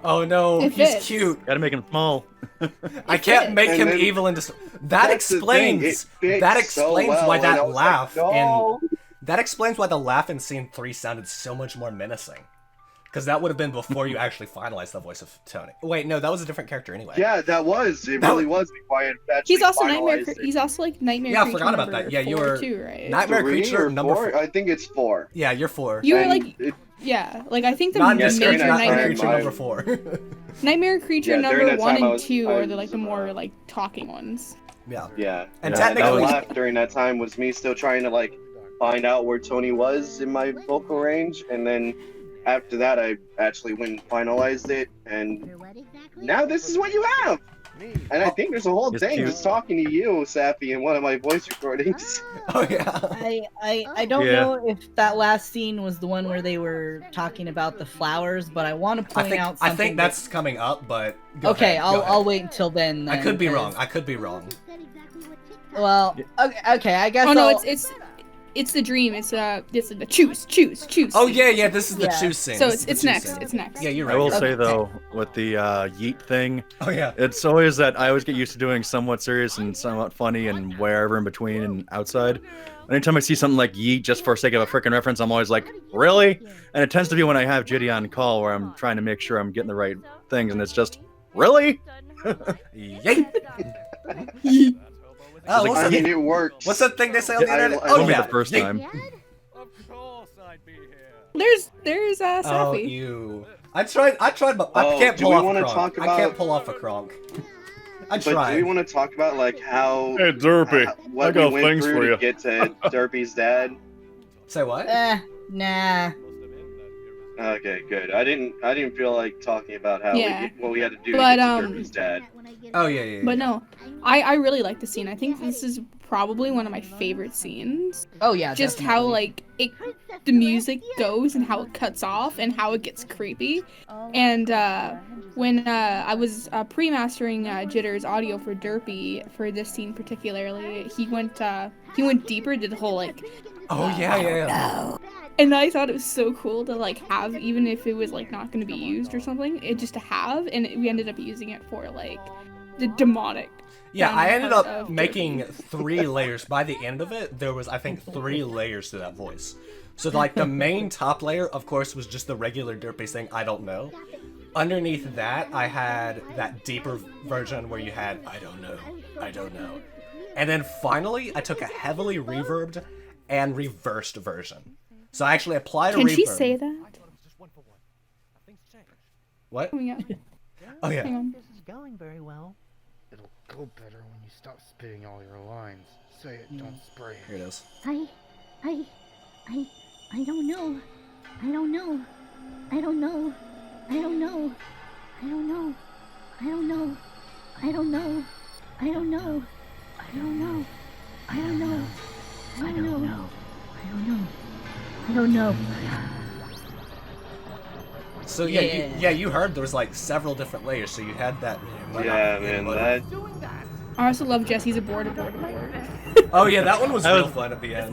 Speaker 1: Oh no,
Speaker 2: It
Speaker 1: he's
Speaker 2: fits.
Speaker 1: cute.
Speaker 4: Gotta make him small.
Speaker 1: I can't make
Speaker 3: And
Speaker 1: him
Speaker 3: then-
Speaker 1: evil and that
Speaker 3: That's the thing,
Speaker 1: explains
Speaker 3: it fits
Speaker 1: that
Speaker 3: so
Speaker 1: explains
Speaker 3: well,
Speaker 1: why
Speaker 3: and I
Speaker 1: that
Speaker 3: was
Speaker 1: laugh
Speaker 3: like, no.
Speaker 1: That explains why the laugh in scene 3 sounded so much more menacing. Because that would have been before you actually finalized the voice of Tony. Wait, no, that was a different character anyway.
Speaker 3: Yeah, that was. It really was before I had actually
Speaker 2: He's also
Speaker 3: finalized it.
Speaker 2: He's also like Nightmare
Speaker 1: Yeah, I
Speaker 2: Creature
Speaker 1: forgot about
Speaker 2: number
Speaker 1: that. Yeah, you
Speaker 2: 4
Speaker 1: were
Speaker 2: too, right?
Speaker 1: Nightmare
Speaker 3: 3
Speaker 1: Creature
Speaker 3: or
Speaker 1: number
Speaker 3: 4?
Speaker 1: 4.
Speaker 3: I think it's 4.
Speaker 1: Yeah, you're 4.
Speaker 2: You were
Speaker 3: And
Speaker 2: like, yeah, like I think the
Speaker 1: Not
Speaker 3: Yes,
Speaker 1: Nightmare
Speaker 3: during that
Speaker 1: Nightmare
Speaker 3: time,
Speaker 1: Creature number 4.
Speaker 2: Nightmare Creature
Speaker 3: Yeah, during
Speaker 2: number
Speaker 3: that
Speaker 2: 1
Speaker 3: time I
Speaker 2: and
Speaker 3: was-
Speaker 2: 2
Speaker 3: I
Speaker 2: are
Speaker 3: was,
Speaker 2: like the more like talking ones.
Speaker 1: Yeah.
Speaker 3: Yeah.
Speaker 1: And
Speaker 3: that
Speaker 1: technically-
Speaker 3: laugh during that time was me still trying to like find out where Tony was in my vocal range, and then after that I actually went and finalized it, and now this is what you have. And I think there's a whole
Speaker 4: It's
Speaker 3: thing
Speaker 4: cute.
Speaker 3: just talking to you, Sappy, in one of my voice recordings.
Speaker 1: Oh, yeah.
Speaker 5: I don't
Speaker 4: Yeah.
Speaker 5: know if that last scene was the one where they were talking about the flowers, but I want to point out
Speaker 1: I
Speaker 5: something.
Speaker 1: think that's coming up, but go
Speaker 5: okay.
Speaker 1: ahead, go ahead.
Speaker 5: I'll wait until then.
Speaker 1: I could be
Speaker 5: because-
Speaker 1: wrong. I could be wrong.
Speaker 5: Well, okay. I guess.
Speaker 2: Oh no,
Speaker 5: I'll-
Speaker 2: it's the dream. It's the choose.
Speaker 1: Oh yeah, this is the
Speaker 5: Yeah.
Speaker 1: choose scene.
Speaker 2: So
Speaker 1: This is
Speaker 2: it's
Speaker 1: the choose
Speaker 2: next.
Speaker 1: scene.
Speaker 2: It's next.
Speaker 1: Yeah, you're right.
Speaker 4: I will
Speaker 1: you're
Speaker 4: say
Speaker 1: right.
Speaker 4: though, with the yeet thing,
Speaker 1: Oh yeah.
Speaker 4: it's always that I always get used to doing somewhat serious and somewhat funny and wherever in between and outside. Anytime I see something like yeet just for sake of a freaking reference, I'm always like, really? And it tends to be when I have Jitty on call where I'm trying to make sure I'm getting the right things, and it's just, really?
Speaker 1: Yay. Oh,
Speaker 4: Like,
Speaker 1: what's,
Speaker 3: I
Speaker 1: that,
Speaker 3: mean, it works.
Speaker 1: what's that thing they say on the
Speaker 3: I-
Speaker 1: internet?
Speaker 3: I-
Speaker 1: Oh
Speaker 4: Only
Speaker 1: yeah.
Speaker 4: the first
Speaker 1: Yay.
Speaker 4: time.
Speaker 2: There's
Speaker 1: Oh,
Speaker 2: Sappy.
Speaker 1: you. I tried, but I
Speaker 3: Oh,
Speaker 1: can't
Speaker 3: do
Speaker 1: pull
Speaker 3: we
Speaker 1: off a
Speaker 3: wanna
Speaker 1: Kronk.
Speaker 3: talk
Speaker 1: I can't
Speaker 3: about-
Speaker 1: pull off a Kronk. I
Speaker 3: But do we
Speaker 1: tried.
Speaker 3: want to talk about like how
Speaker 4: Hey, Derpy,
Speaker 3: what
Speaker 4: I got
Speaker 3: we went
Speaker 4: things
Speaker 3: through
Speaker 4: for
Speaker 3: to
Speaker 4: you.
Speaker 3: get to Derpy's dad?
Speaker 1: Say what?
Speaker 5: Nah.
Speaker 3: Okay, good. I didn't feel like talking about how
Speaker 2: Yeah.
Speaker 3: what we had to do
Speaker 2: But,
Speaker 3: to get to Derpy's dad.
Speaker 1: Oh yeah.
Speaker 2: But no, I really like the scene. I think this is probably one of my favorite scenes.
Speaker 5: Oh yeah.
Speaker 2: Just how like the music goes and how it cuts off and how it gets creepy. And when I was pre-mastering Jitter's audio for Derpy for this scene particularly, he went deeper, did the whole like.
Speaker 1: Oh yeah.
Speaker 2: And I thought it was so cool to like have, even if it was like not going to be used or something, it just to have, and we ended up using it for like the demonic.
Speaker 1: Yeah, I ended
Speaker 2: part
Speaker 1: up
Speaker 2: of
Speaker 1: making
Speaker 2: Derpy.
Speaker 1: 3 layers. By the end of it, there was, I think, 3 layers to that voice. So, like, the main top layer, of course, was just the regular Derpy saying, I don't know. Underneath that, I had that deeper version where you had, I don't know. And then finally, I took a heavily reverbed and reversed version. So I actually applied a reverb.
Speaker 2: Can she say that?
Speaker 1: What?
Speaker 2: Oh, yeah.
Speaker 1: Oh, yeah.
Speaker 2: Hang on.
Speaker 8: This is going very well. It'll go better when you stop spitting all your lines. Say it, don't spray
Speaker 1: Here it is.
Speaker 7: I don't know. I don't know. I don't know. I don't know. I don't know. I don't know. I don't know. I don't know. I don't know. I don't know. I don't know. I don't know. I don't know.
Speaker 1: So yeah, you heard there was like several different layers. So you had that.
Speaker 3: Yeah, man, that.
Speaker 2: I also love Jesse's aboard.
Speaker 1: Oh yeah, that one was
Speaker 4: That
Speaker 1: real
Speaker 4: was-
Speaker 1: fun at the end.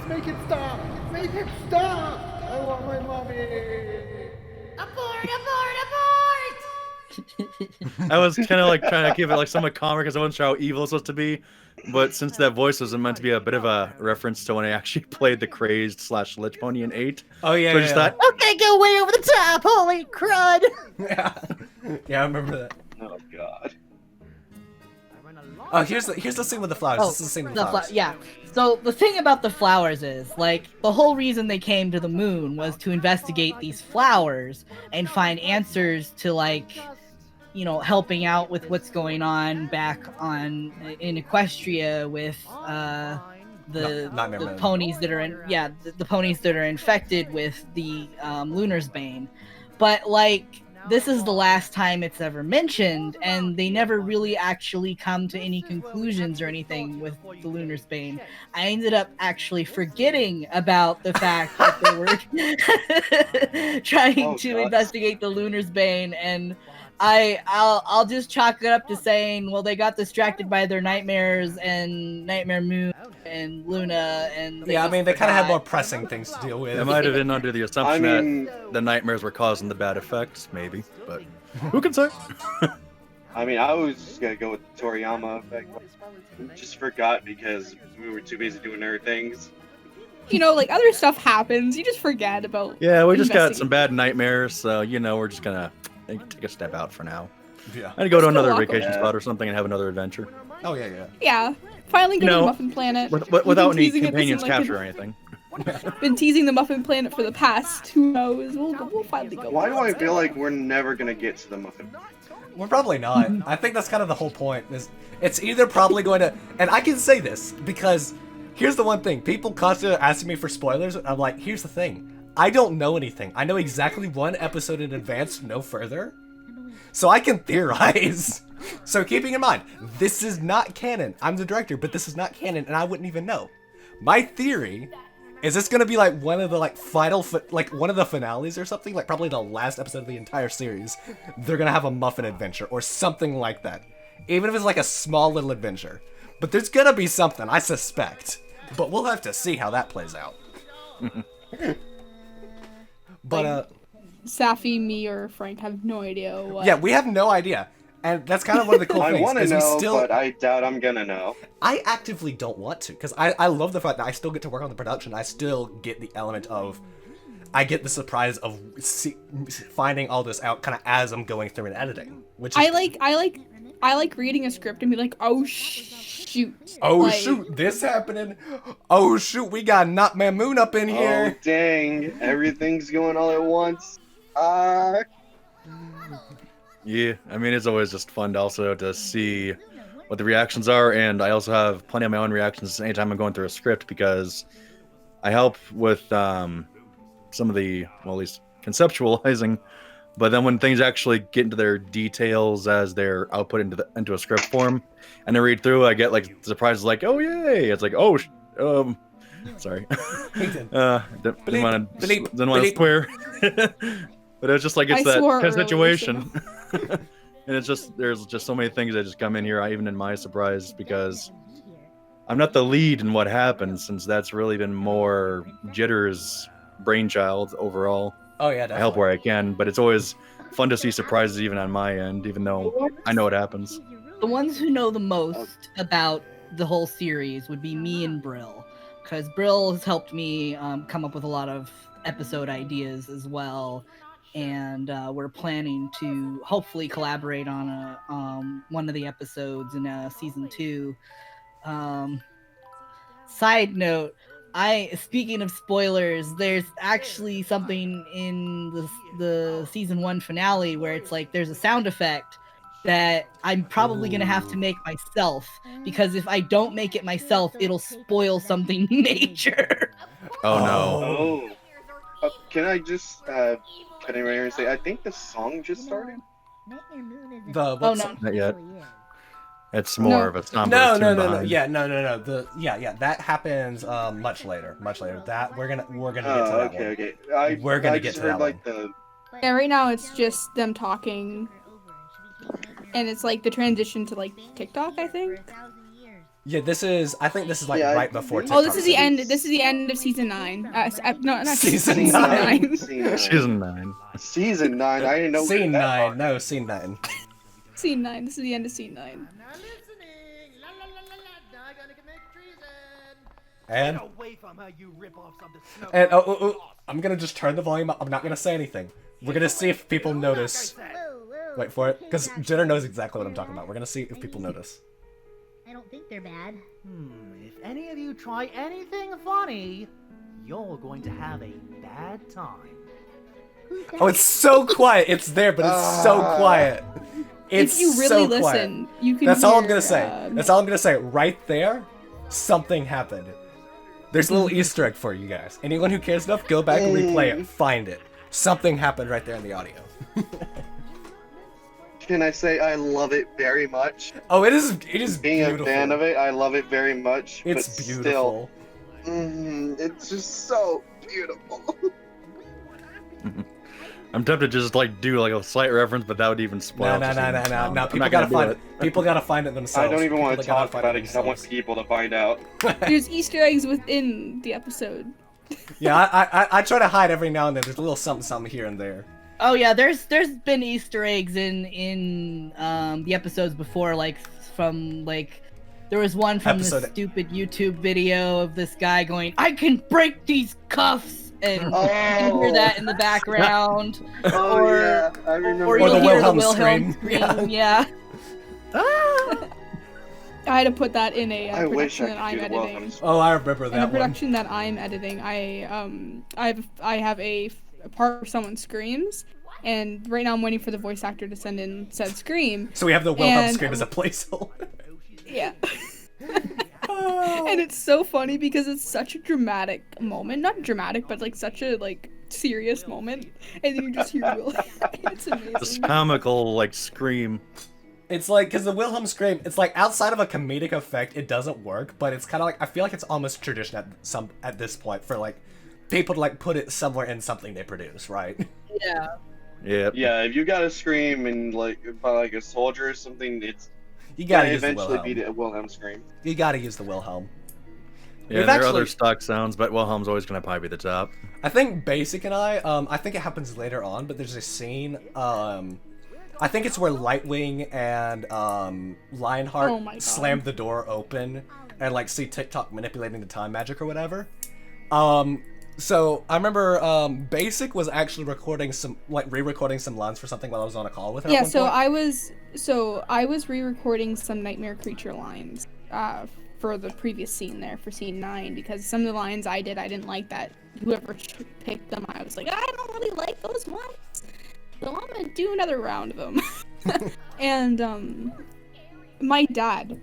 Speaker 8: Make it stop! Make it stop! I want my mommy!
Speaker 4: I was kind of like trying to keep it like somewhat calmer because I wasn't sure how evil it's supposed to be. But since that voice was meant to be a bit of a reference to when I actually played the crazed / lich pony in 8,
Speaker 1: Oh yeah.
Speaker 4: so I just thought,
Speaker 5: Okay, go way over the top. Holy crud!
Speaker 1: Yeah. Yeah, I remember that.
Speaker 3: Oh god.
Speaker 1: Oh, here's the scene with the flowers. This is the scene with the flowers.
Speaker 5: Yeah. So the thing about the flowers is, like, the whole reason they came to the moon was to investigate these flowers and find answers to, like, you know, helping out with what's going on back in Equestria with
Speaker 1: Nightmare
Speaker 5: the
Speaker 1: Man.
Speaker 5: ponies that are the ponies that are infected with the Lunar's Bane. But like, this is the last time it's ever mentioned, and they never really actually come to any conclusions or anything with the Lunar's Bane. I ended up actually forgetting about the fact that they were trying to investigate the Lunar's Bane, and I'll just chalk it up to saying, well, they got distracted by their nightmares and Nightmare Moon and Luna, and
Speaker 1: Yeah, I mean, they kind of had more pressing things to deal with.
Speaker 4: it might have been under the assumption
Speaker 3: I mean-
Speaker 4: that the nightmares were causing the bad effects, maybe. But who can say?
Speaker 3: I mean, I was just gonna go with the Toriyama effect. Just forgot because we were too busy doing other things.
Speaker 2: you know, like other stuff happens. You just forget about.
Speaker 4: Yeah, we just got
Speaker 2: investigating.
Speaker 4: some bad nightmares, so you know we're just gonna take a step out for now.
Speaker 1: Yeah.
Speaker 4: And go to another
Speaker 2: walk
Speaker 4: vacation
Speaker 3: away.
Speaker 4: spot or something and have another adventure.
Speaker 1: Oh yeah, yeah.
Speaker 2: Yeah, finally go to
Speaker 4: know,
Speaker 2: the Muffin Planet.
Speaker 4: Without
Speaker 2: Been
Speaker 4: any
Speaker 2: teasing it for
Speaker 4: companions
Speaker 2: some, like,
Speaker 4: capture or anything.
Speaker 2: Been teasing the Muffin Planet for the past. Who knows? We'll finally go.
Speaker 3: Why do I feel like we're never gonna get to the muffin?
Speaker 1: We're probably not. I think that's kind of the whole point. Is it's either probably going to, and I can say this because here's the one thing: people constantly asking me for spoilers. I'm like, here's the thing: I don't know anything. I know exactly one episode in advance, no further, so I can theorize. So keeping in mind, this is not canon. I'm the director, but this is not canon, and I wouldn't even know. My theory is this gonna be like one of the like one of the finales or something, like probably the last episode of the entire series. They're gonna have a muffin adventure or something like that, even if it's like a small little adventure. But there's gonna be something, I suspect. But we'll have to see how that plays out. But
Speaker 2: Safi, me, or Frank have no idea what.
Speaker 1: yeah, we have no idea, and that's kind of one of the cool
Speaker 3: I
Speaker 1: things.
Speaker 3: want to
Speaker 1: 'cause we
Speaker 3: know,
Speaker 1: still,
Speaker 3: but I doubt I'm gonna know.
Speaker 1: I actively don't want to, because I love the fact that I still get to work on the production. I still get the element of, I get the surprise of finding all this out kind of as I'm going through and editing. Which is,
Speaker 2: I like reading a script and be like, oh shoot.
Speaker 1: oh
Speaker 2: Like,
Speaker 1: shoot, this happening. Oh shoot, we got Not Mamoon up in
Speaker 3: Oh
Speaker 1: here.
Speaker 3: dang, everything's going all at once.
Speaker 4: Yeah, I mean, it's always just fun to also to see what the reactions are, and I also have plenty of my own reactions anytime I'm going through a script because I help with some of the, well, at least conceptualizing, but then when things actually get into their details as they're output into a script form, and I read through, I get like surprises like, oh yay! It's like, oh, sorry, didn't want to swear. But it's just like it's that kind of situation. And it's just, there's just so many things that just come in here, even in my surprise, because I'm not the lead in what happens, since that's really been more Jitter's brainchild overall.
Speaker 1: Oh yeah, definitely.
Speaker 4: I help where I can, but it's always fun to see surprises even on my end, even though I know what happens.
Speaker 5: The ones who know the most about the whole series would be me and Brill, because Brill has helped me come up with a lot of episode ideas as well. And we're planning to hopefully collaborate on one of the episodes in season 2. Side note, speaking of spoilers, there's actually something in the season 1 finale where it's like there's a sound effect that I'm probably gonna have to make myself, because if I don't make it myself, it'll spoil something major.
Speaker 4: Oh no.
Speaker 3: Oh, can I just can anyone here say, I think the song just started?
Speaker 1: The what's
Speaker 5: no.
Speaker 4: Not yet. It's more of a somber
Speaker 1: no,
Speaker 4: tune
Speaker 1: no.
Speaker 4: behind.
Speaker 1: Yeah, no. That happens much later. That we're gonna get to that one.
Speaker 3: Okay.
Speaker 1: We're gonna
Speaker 3: I
Speaker 1: get
Speaker 3: just
Speaker 1: to
Speaker 3: heard,
Speaker 1: that
Speaker 3: like,
Speaker 1: one.
Speaker 2: Yeah, right now it's just them talking, and it's like the transition to like TikTok, I think.
Speaker 1: Yeah, I think this is like
Speaker 3: Yeah,
Speaker 1: right before
Speaker 2: Oh,
Speaker 1: TikTok.
Speaker 2: this is the end. This is the end of season 9. No, not
Speaker 1: Season
Speaker 2: season 9.
Speaker 4: Season 9.
Speaker 3: Season 9. I didn't know.
Speaker 1: Scene
Speaker 3: that
Speaker 1: 9.
Speaker 3: part.
Speaker 1: No, scene 9.
Speaker 2: Scene 9. This is the end of scene 9.
Speaker 1: And I'm gonna just turn the volume up. I'm not gonna say anything. We're gonna see if people notice. Wait for it, because Jitter knows exactly what I'm talking about. We're gonna see if people notice.
Speaker 7: I don't think they're bad.
Speaker 9: If any of you try anything funny, you're going to have a bad time.
Speaker 1: Oh, it's so quiet. It's there, but it's so quiet. It's
Speaker 2: If you really
Speaker 1: so
Speaker 2: listen,
Speaker 1: quiet.
Speaker 2: you can.
Speaker 1: That's all I'm
Speaker 2: hear,
Speaker 1: gonna say. That's all I'm gonna say. Right there, something happened. There's a little Easter egg for you guys. Anyone who cares enough, go back and replay it. Find it. Something happened right there in the audio.
Speaker 3: Can I say I love it very much?
Speaker 1: Oh, it is
Speaker 3: Being
Speaker 1: beautiful.
Speaker 3: a fan of it, I love it very much.
Speaker 1: It's
Speaker 3: but
Speaker 1: beautiful.
Speaker 3: Still, it's just so beautiful.
Speaker 4: I'm tempted to just like do like a slight reference, but that would even spoil.
Speaker 1: No. People gotta find it. People gotta find it themselves.
Speaker 3: I don't even want to
Speaker 1: People gotta
Speaker 3: talk
Speaker 1: find
Speaker 3: about
Speaker 1: it
Speaker 3: it because I want
Speaker 1: themselves.
Speaker 3: people to find out.
Speaker 2: There's Easter eggs within the episode.
Speaker 1: Yeah, I try to hide every now and then. There's a little something here and there.
Speaker 5: Oh yeah, there's been Easter eggs in the episodes before, like from like There was one from this stupid YouTube video of this guy going, "I can break these cuffs," and you can hear that in the background.
Speaker 3: Yeah, I remember.
Speaker 5: Or you'll hear the Wilhelm scream. Yeah.
Speaker 2: I had to put that in a
Speaker 3: I wish
Speaker 2: production
Speaker 3: I
Speaker 2: that
Speaker 3: could
Speaker 2: I'm
Speaker 3: do the
Speaker 2: editing.
Speaker 1: Oh, I remember that
Speaker 2: In a
Speaker 1: one.
Speaker 2: production that I'm editing, I have a part where someone screams, and right now I'm waiting for the voice actor to send in said scream.
Speaker 1: So we have the Wilhelm scream as a placeholder.
Speaker 2: Yeah. And it's so funny because it's such a dramatic moment. Not dramatic, but like such a like serious moment. And then you just hear Wilhelm. It's amazing.
Speaker 4: This comical like scream.
Speaker 1: It's like, because the Wilhelm scream, it's like outside of a comedic effect, it doesn't work, but it's kind of like, I feel like it's almost tradition at this point for like people to like put it somewhere in something they produce, right?
Speaker 5: Yeah.
Speaker 4: Yeah.
Speaker 3: Yeah, if you gotta scream and like by like a soldier or something, it's
Speaker 1: You gotta use
Speaker 3: eventually
Speaker 1: the Wilhelm.
Speaker 3: be the Wilhelm scream.
Speaker 1: You gotta use the Wilhelm.
Speaker 4: Yeah, there are other stock sounds, but Wilhelm's always gonna probably be the top.
Speaker 1: I think Basic and I think it happens later on, but there's a scene, I think it's where Lightwing and Lionheart slam the door open and like see TikTok manipulating the time magic or whatever. So I remember Basic was actually recording some re-recording some lines for something while I was on a call with her.
Speaker 2: Yeah, so I was re-recording some Nightmare Creature lines for the previous scene there, for scene 9, because some of the lines I didn't like that whoever picked them, I was like, I don't really like those ones. So I'm gonna do another round of them. And my dad,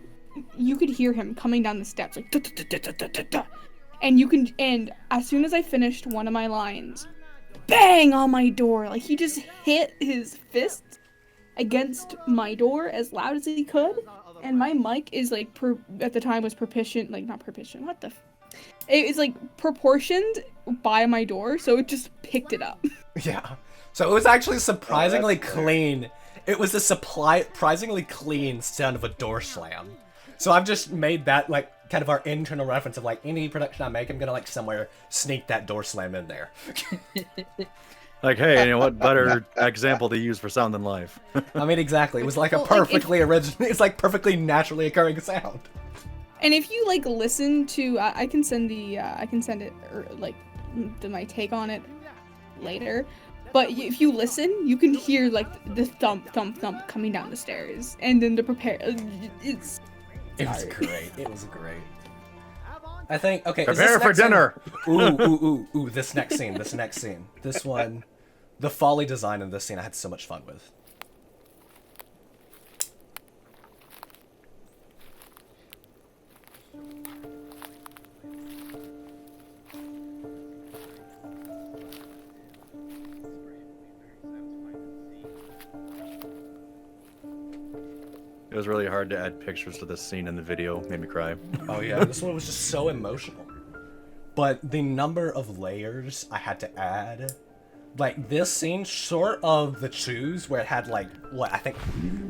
Speaker 2: you could hear him coming down the steps like da-da-da-da-da-da-da. And as soon as I finished one of my lines, bang on my door, like he just hit his fist against my door as loud as he could, and my mic is like at the time was proportioned, like not proportioned, what the it is like proportioned by my door, so it just picked it up.
Speaker 1: Yeah. So it was actually surprisingly clean. It was a surprisingly clean sound of a door slam. So I've just made that like kind of our internal reference of like any production I make, I'm gonna like somewhere sneak that door slam in there.
Speaker 4: Like, hey, you know what better example to use for sound than life?
Speaker 1: I mean, exactly. It was like a perfectly original, it's like perfectly naturally occurring sound.
Speaker 2: And if you like listen to, I can send it or like my take on it later. But if you listen, you can hear like the thump, thump, thump coming down the stairs, and then to prepare. It was
Speaker 1: great. It was great. I think okay.
Speaker 4: Prepare for dinner.
Speaker 1: Ooh! This next scene. This one, the Foley design in this scene, I had so much fun with.
Speaker 4: It was really hard to add pictures to this scene in the video. Made me cry.
Speaker 1: Oh yeah, this one was just so emotional. But the number of layers I had to add, like this scene, short of the choose where it had like what I think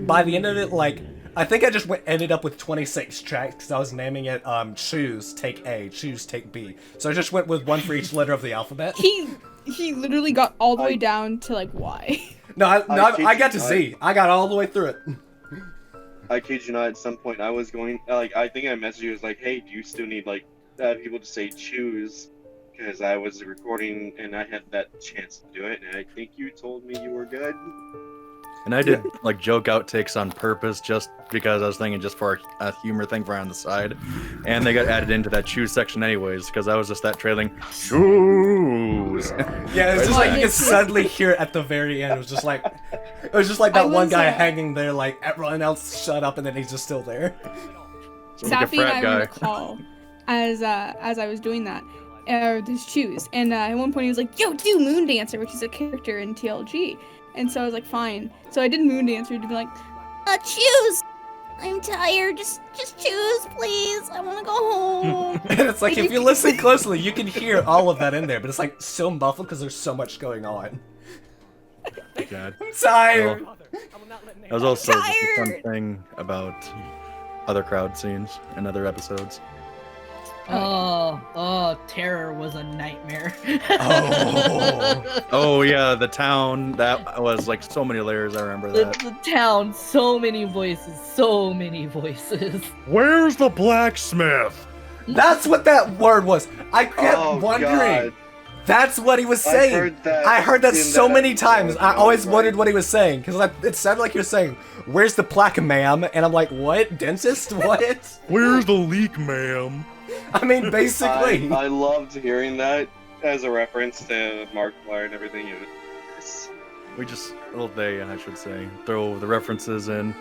Speaker 1: by the end of it, like I think I just ended up with 26 tracks because I was naming it choose take A, choose take B. So I just went with one for each letter of the alphabet.
Speaker 2: He literally got all the way down to like Y.
Speaker 1: No, I got to Z. I got all the way through it.
Speaker 3: I kid you not, at some point I was going, like, I think I messaged you, was like, hey, do you still need, like, people to say choose? Because I was recording and I had that chance to do it, and I think you told me you were good.
Speaker 4: And I did, like, joke outtakes on purpose just because I was thinking just for a humor thing for on the side. And they got added into that choose section anyways, because I was just that trailing, choose!
Speaker 1: Yeah, it's just like you could suddenly hear it at the very end. It was just like that one guy hanging there, like everyone else shut up, and then he's just still there.
Speaker 2: Sappy and I were on a call as I was doing that, this choose, and at one point he was like, "Yo, do Moon Dancer," which is a character in TLG, and so I was like, "Fine." So I did Moon Dancer to be like, "Choose." I'm tired. Just choose, please. I want to go home.
Speaker 1: And it's like if you listen closely, you can hear all of that in there, but it's like so muffled because there's so much going on.
Speaker 4: God.
Speaker 1: I'm tired.
Speaker 4: Well, that was also just a fun thing about other crowd scenes and other episodes.
Speaker 5: Terror was a nightmare.
Speaker 4: Oh yeah, the town, that was like so many layers. I remember that.
Speaker 5: The town, so many voices, so many voices.
Speaker 4: Where's the blacksmith?
Speaker 1: That's what that word was. I kept wondering.
Speaker 3: God.
Speaker 1: That's what he was saying. I heard that so many times. I always wondered what he was saying because it sounded like he was saying, "Where's the plaque, ma'am?" And I'm like, "What? Dentist? What?"
Speaker 4: Where's the leak, ma'am?
Speaker 1: I mean, basically.
Speaker 3: I loved hearing that as a reference to Markiplier and everything.
Speaker 4: We just, they, I should say, throw the references in,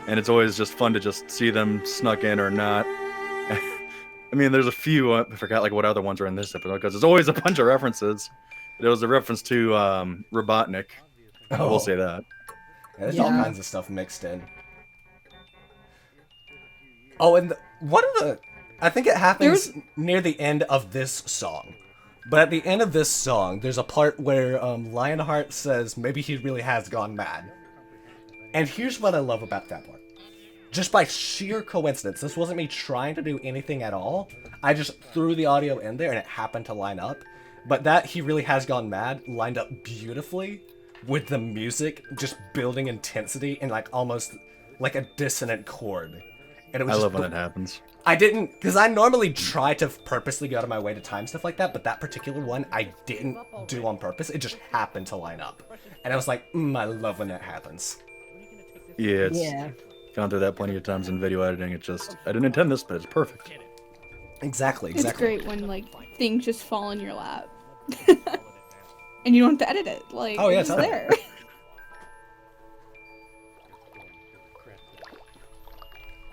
Speaker 4: and it's always just fun to just see them snuck in or not. I mean, there's a few, I forgot like what other ones are in this episode, because there's always a bunch of references. There was a reference to Robotnik. I will say that.
Speaker 1: Yeah, there's all kinds of stuff mixed in. Oh, and one of the... I think it happens near the end of this song. But at the end of this song, there's a part where Lionheart says maybe he really has gone mad. And here's what I love about that part. Just by sheer coincidence, this wasn't me trying to do anything at all. I just threw the audio in there and it happened to line up. But that he really has gone mad lined up beautifully with the music just building intensity and like almost like a dissonant chord. And it was
Speaker 4: I love when that happens.
Speaker 1: I didn't, because I normally try to purposely go out of my way to time stuff like that, but that particular one I didn't do on purpose. It just happened to line up. And I was like, I love when that happens.
Speaker 4: Yeah, it's gone through that plenty of times in video editing. It's just, I didn't intend this, but it's perfect.
Speaker 1: Exactly.
Speaker 2: It's great when, like, things just fall in your lap. And you don't have to edit it. Like,
Speaker 1: oh, yeah,
Speaker 2: it's there.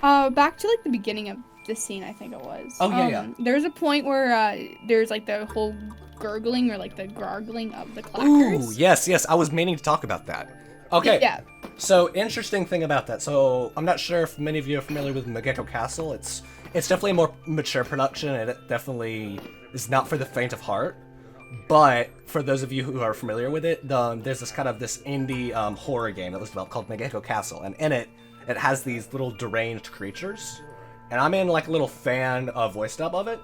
Speaker 2: Back to, like, the beginning of this scene, I think it was.
Speaker 1: Oh, yeah.
Speaker 2: There's a point where there's, like, the whole gurgling or, like, the gargling of the clackers.
Speaker 1: Ooh, yes. I was meaning to talk about that. Okay.
Speaker 2: Yeah.
Speaker 1: So, interesting thing about that. So, I'm not sure if many of you are familiar with Megeko Castle. It's definitely a more mature production, and it definitely is not for the faint of heart. But for those of you who are familiar with it, there's this indie horror game that was developed called Megeko Castle, and in it has these little deranged creatures. And I'm in like a little fan voice dub of it.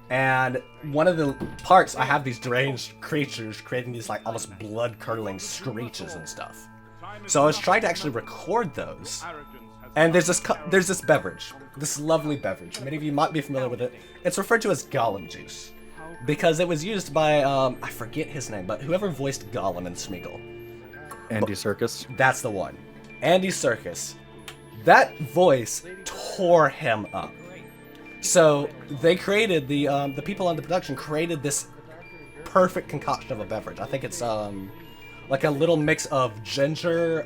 Speaker 1: And one of the parts, I have these deranged creatures creating these like almost blood-curdling screeches and stuff. So I was trying to actually record those. And there's this beverage, this lovely beverage. Many of you might be familiar with it. It's referred to as Gollum juice, because it was used by I forget his name, but whoever voiced Gollum in Smeagol.
Speaker 4: Andy Serkis.
Speaker 1: That's the one. Andy Serkis. That voice tore him up. So they created the people on the production created this perfect concoction of a beverage. I think it's like a little mix of ginger,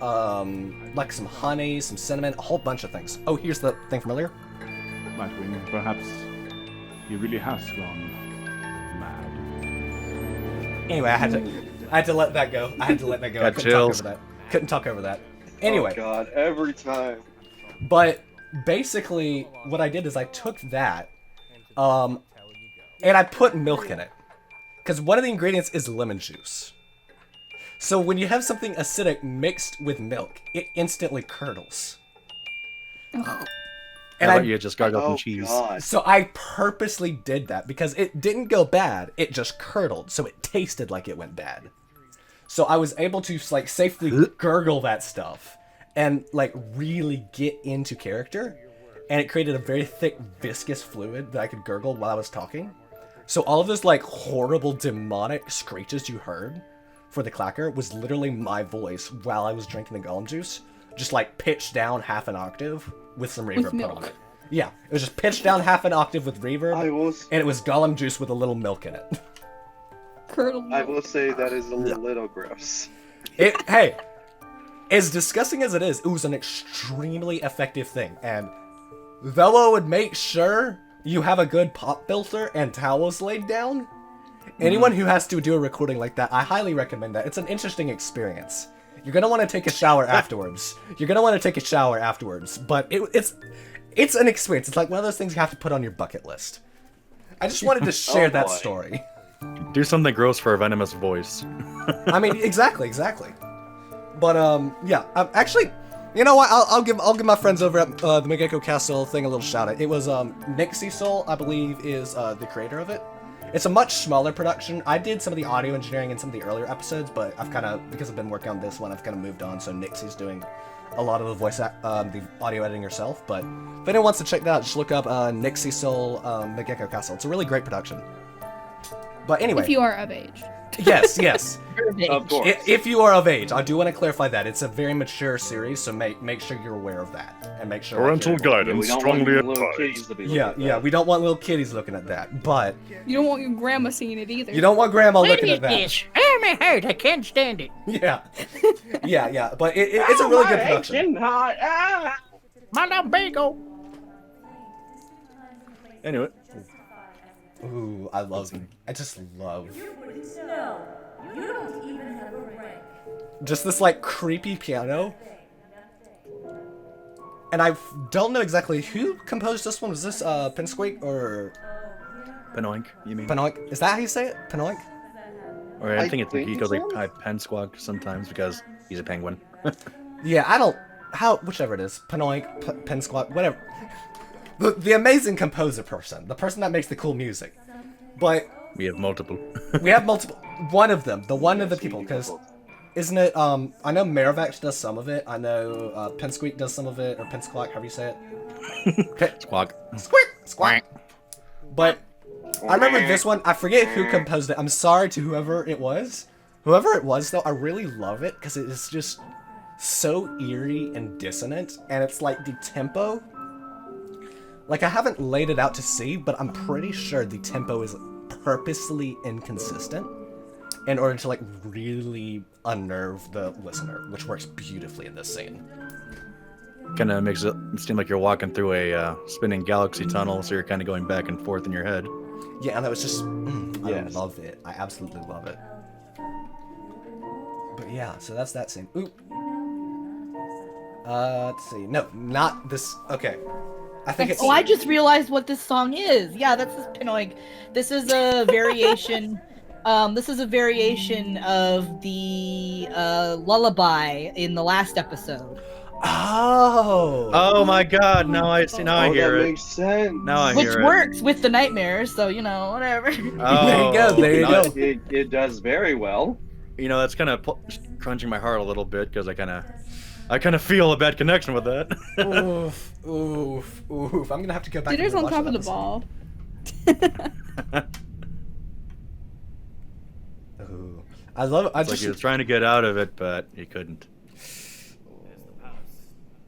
Speaker 1: like some honey, some cinnamon, a whole bunch of things. Oh, here's the thing familiar.
Speaker 10: Nightwing, perhaps he really has gone mad.
Speaker 1: Anyway, I had to let that go. I couldn't talk over that. Anyway.
Speaker 3: Oh God, every time.
Speaker 1: But basically, what I did is I took that, and I put milk in it, because one of the ingredients is lemon juice. So when you have something acidic mixed with milk, it instantly curdles.
Speaker 4: And you just gargled some cheese.
Speaker 3: God.
Speaker 1: So I purposely did that because it didn't go bad; it just curdled, so it tasted like it went bad. So I was able to like safely gurgle that stuff and like really get into character, and it created a very thick, viscous fluid that I could gurgle while I was talking. So all of those like horrible demonic screeches you heard for the clacker was literally my voice while I was drinking the Gollum juice, just like pitched down half an octave with some reverb put on it. Yeah, it was just pitched down half an octave with reverb, and it was Gollum juice with a little milk in it.
Speaker 3: I will say that is a little gross.
Speaker 1: Hey, as disgusting as it is, it was an extremely effective thing, and though I would make sure you have a good pop filter and towels laid down, anyone who has to do a recording like that, I highly recommend that. It's an interesting experience. You're gonna want to take a shower afterwards. But it's an experience. It's like one of those things you have to put on your bucket list. I just wanted to share that story.
Speaker 4: Do something gross for a venomous voice.
Speaker 1: I mean, exactly. But yeah, actually, You know what? I'll give my friends over at the Megeko Castle thing a little shout out. It was Nick Cecil, I believe, is the creator of it. It's a much smaller production. I did some of the audio engineering in some of the earlier episodes, but I've kind of, because I've been working on this one, I've kind of moved on. So Nixie's doing a lot of the the audio editing herself. But if anyone wants to check that out, just look up Nick Cecil Megeko Castle. It's a really great production. But anyway,
Speaker 2: if you are of age.
Speaker 1: Yes.
Speaker 3: Of course.
Speaker 1: If you are of age, I do want to clarify that it's a very mature series, so make sure you're aware of that, and make sure.
Speaker 4: Parental guidance strongly advised.
Speaker 1: Yeah, we don't want little kiddies looking at that, but
Speaker 2: you don't want your grandma seeing it either.
Speaker 1: You don't want grandma looking at that.
Speaker 11: Oh my heart, I can't stand it.
Speaker 1: Yeah, but it's a really good production.
Speaker 11: My little bagel.
Speaker 4: Anyway.
Speaker 1: Ooh, I just love.
Speaker 6: No, you don't even have a rank.
Speaker 1: Just this like creepy piano. And I don't know exactly who composed this one. Was this Pinsqueak or
Speaker 4: Penoink, you mean?
Speaker 1: Penoink? Is that how you say it? Penoink?
Speaker 4: Or I think he goes like Pensquawk sometimes because he's a penguin.
Speaker 1: Yeah, whichever it is. Penoink, Pensquawk, whatever. The amazing composer person. The person that makes the cool music. But
Speaker 4: we have multiple.
Speaker 1: One of them. One of the people. Because isn't it, I know Marivax does some of it. I know Pinsqueak does some of it. Or Pensquawk, however you say it.
Speaker 4: Squawk.
Speaker 1: Squawk. But I remember this one. I forget who composed it. I'm sorry to whoever it was. Whoever it was, though, I really love it. Because it is just so eerie and dissonant. And it's like the tempo. Like, I haven't laid it out to see, but I'm pretty sure the tempo is purposely inconsistent in order to, like, really unnerve the listener, which works beautifully in this scene.
Speaker 4: Kind of makes it seem like you're walking through a spinning galaxy tunnel, so you're kind of going back and forth in your head.
Speaker 1: Yeah, and that was just... I love it. I absolutely love it. But yeah, so that's that scene. Ooh. Let's see. No, not this... Okay. I think it's...
Speaker 5: Oh, I just realized what this song is. Yeah, that's this Pinoig. This is a variation. This is a variation of the lullaby in the last episode.
Speaker 1: Oh
Speaker 4: my God! Now I see. Now I hear
Speaker 3: that
Speaker 4: it.
Speaker 3: Makes sense.
Speaker 4: Now I hear it.
Speaker 5: Which works with the nightmares, so you know, whatever.
Speaker 4: Oh,
Speaker 1: there you go.
Speaker 3: It does very well.
Speaker 4: You know, that's kind of crunching my heart a little bit because I kind of feel a bad connection with that.
Speaker 1: oof. I'm gonna have to go back.
Speaker 2: Jitter's
Speaker 1: and
Speaker 2: on top of the ball.
Speaker 1: I love it.
Speaker 4: It's like he was trying to get out of it, but he couldn't.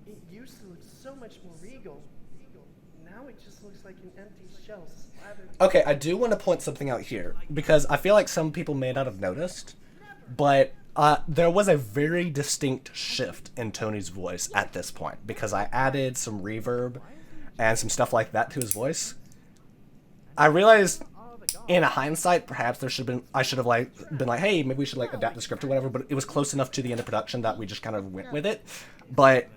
Speaker 12: It used to look so much more regal. Now it just looks like an empty shell slathered.
Speaker 1: Okay, I do want to point something out here because I feel like some people may not have noticed, but there was a very distinct shift in Tony's voice at this point because I added some reverb and some stuff like that to his voice. I realized in hindsight, perhaps I should have been like, hey, maybe we should like adapt the script or whatever, but it was close enough to the end of production that we just kind of went with it. But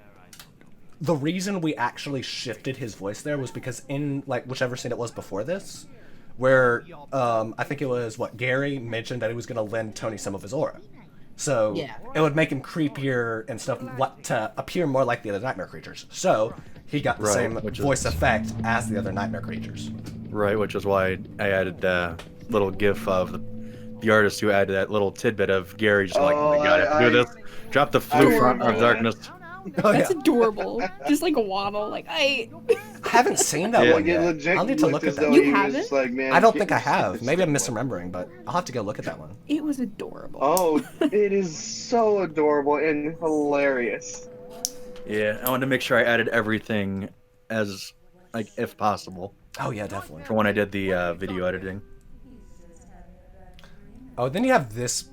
Speaker 1: the reason we actually shifted his voice there was because in like whichever scene it was before this, where I think it was Gary mentioned that he was going to lend Tony some of his aura. So it would make him creepier and stuff to appear more like the other nightmare creatures. So he got the same voice effect as the other nightmare creatures. Right,
Speaker 4: which is why I added the little gif of the artist who added that little tidbit of Gary just like, oh my God, I have to do this. Drop the flute front of darkness.
Speaker 2: That's adorable. Just like a waddle. Like I
Speaker 1: haven't seen that one yet. I'll need to look at that.
Speaker 2: You haven't?
Speaker 3: Like, man,
Speaker 1: I don't think I have. Maybe I'm misremembering, but I'll have to go look at that one.
Speaker 2: It was adorable.
Speaker 3: Oh, it is so adorable and hilarious.
Speaker 4: Yeah, I wanted to make sure I added everything as, like, if possible.
Speaker 1: Oh yeah, definitely.
Speaker 4: For when I did the video editing.
Speaker 1: Oh, then you have this.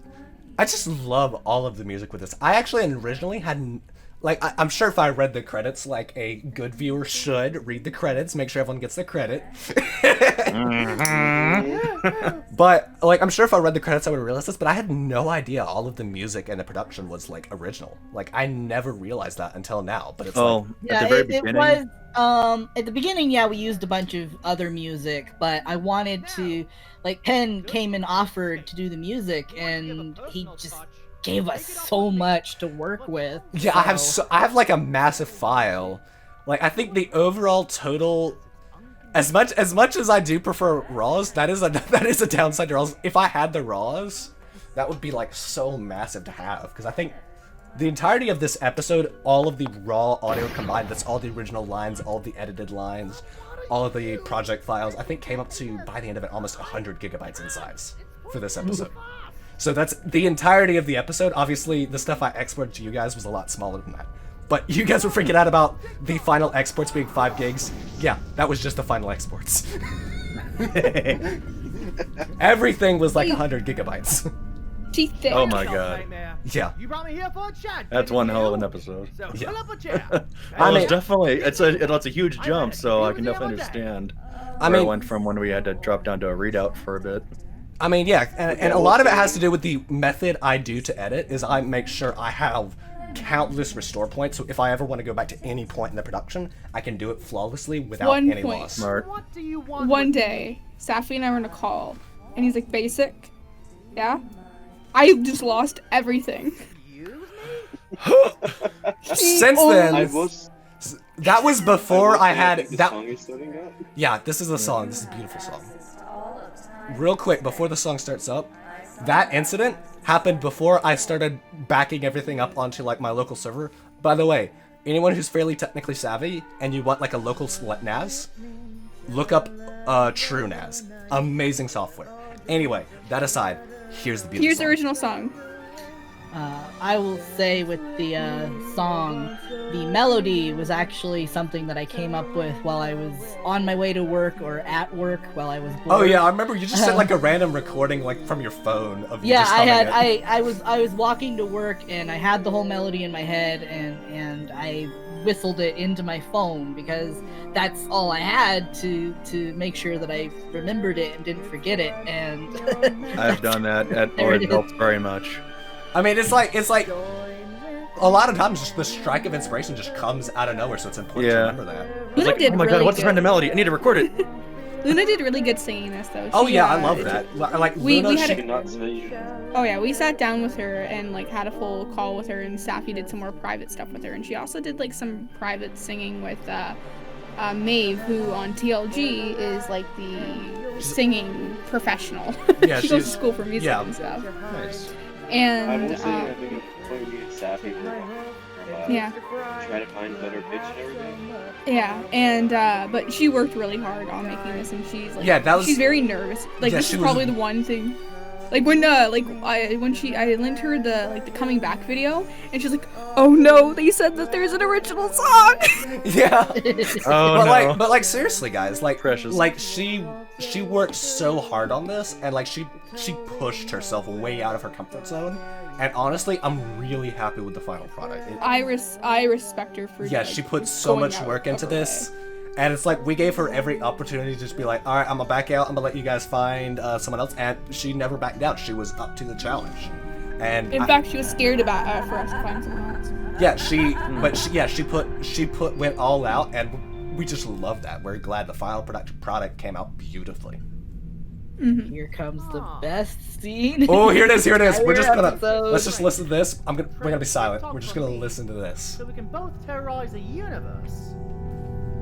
Speaker 1: I just love all of the music with this. I actually originally hadn't. Like, I'm sure if I read the credits, like a good viewer should read the credits, make sure everyone gets the credit. But, like, I'm sure if I read the credits, I would realize this, but I had no idea all of the music and the production was, like, original. Like, I never realized that until now, but it's
Speaker 5: at the very beginning. It was, at the beginning, we used a bunch of other music, but I wanted to, like, Penn came and offered to do the music, and he just gave us so much to work with.
Speaker 1: Yeah, I have like a massive file. Like, I think the overall total, as much as I do prefer RAWs, that is a downside to RAWs. If I had the RAWs, that would be like so massive to have, because I think the entirety of this episode, all of the raw audio combined, that's all the original lines, all the edited lines, all of the project files, I think came up to, by the end of it, almost 100 gigabytes in size for this episode. So that's the entirety of the episode. Obviously, the stuff I exported to you guys was a lot smaller than that. But you guys were freaking out about the final exports being 5 gigs. Yeah, that was just the final exports. Everything was like 100 gigabytes.
Speaker 4: Oh my god.
Speaker 1: Yeah.
Speaker 9: You brought me here for a chat.
Speaker 4: That's one hell of an episode.
Speaker 9: So
Speaker 1: Yeah.
Speaker 9: pull up a chair.
Speaker 4: Well, it's definitely it's a huge jump, so I can definitely understand where it went from when we had to drop down to a readout for a bit.
Speaker 1: I mean, yeah, and a lot of it has to do with the method I do to edit, is I make sure I have countless restore points, so if I ever want to go back to any point in the production, I can do it flawlessly without any loss.
Speaker 4: Smart.
Speaker 9: What do you want?
Speaker 2: One day, Safi and I were on a call, and he's like, basic? Yeah? I just lost everything.
Speaker 1: Since then, that was before I had that. Yeah, this is a song. This is a beautiful song. Real quick, before the song starts up, that incident happened before I started backing everything up onto like my local server. By the way, anyone who's fairly technically savvy and you want like a local NAS, look up True NAS. Amazing software. Anyway, that aside, here's the beautiful
Speaker 2: Here's the
Speaker 1: song.
Speaker 2: original song.
Speaker 5: I will say with the song, the melody was actually something that I came up with while I was on my way to work or at work while I was bored.
Speaker 1: Oh yeah, I remember you just sent like a random recording like from your phone of you just humming it.
Speaker 5: I was walking to work and I had the whole melody in my head and I whistled it into my phone because that's all I had to make sure that I remembered it and didn't forget it. And
Speaker 4: I've done that. It helps very much.
Speaker 1: I mean, it's like a lot of times just the strike of inspiration just comes out of nowhere, so it's important to remember that.
Speaker 4: I was like, oh my god, what's this random melody? I need to record it.
Speaker 2: Luna did really good singing this though.
Speaker 1: Oh yeah, I love that. Like Luna,
Speaker 2: Oh yeah, we sat down with her and like had a full call with her, and Safi did some more private stuff with her, and she also did like some private singing with Maeve, who on TLG is like the singing professional.
Speaker 1: Yeah,
Speaker 2: she goes to school for music and stuff.
Speaker 1: Nice.
Speaker 2: And
Speaker 3: I will say, I think when we get Safi
Speaker 2: yeah,
Speaker 3: try to find better pitch and everything.
Speaker 2: yeah, and but she worked really hard on making this, and she's like, she's very nervous. Like
Speaker 1: yeah,
Speaker 2: this is probably the one thing. Like when I linked her the coming back video, and she's like, "Oh no, they said that there's an original song."
Speaker 1: Yeah.
Speaker 4: Oh
Speaker 1: but like seriously, guys, like
Speaker 4: precious.
Speaker 1: Like she worked so hard on this, and like she pushed herself way out of her comfort zone. And honestly, I'm really happy with the final product.
Speaker 2: I respect her for
Speaker 1: she put so much work into this. And it's like, we gave her every opportunity to just be like, alright, I'm gonna back out, I'm gonna let you guys find someone else, and she never backed down. She was up to the challenge. And
Speaker 2: in fact, she was scared about for us to find someone else.
Speaker 1: Yeah, she went all out, and we just love that. We're glad the final product came out beautifully.
Speaker 5: Mm-hmm. Here comes the best scene.
Speaker 1: Oh, here it is. We're just gonna
Speaker 5: episode.
Speaker 1: let's just listen to this. We're gonna be silent. We're just gonna listen to this.
Speaker 9: So we can both terrorize the universe.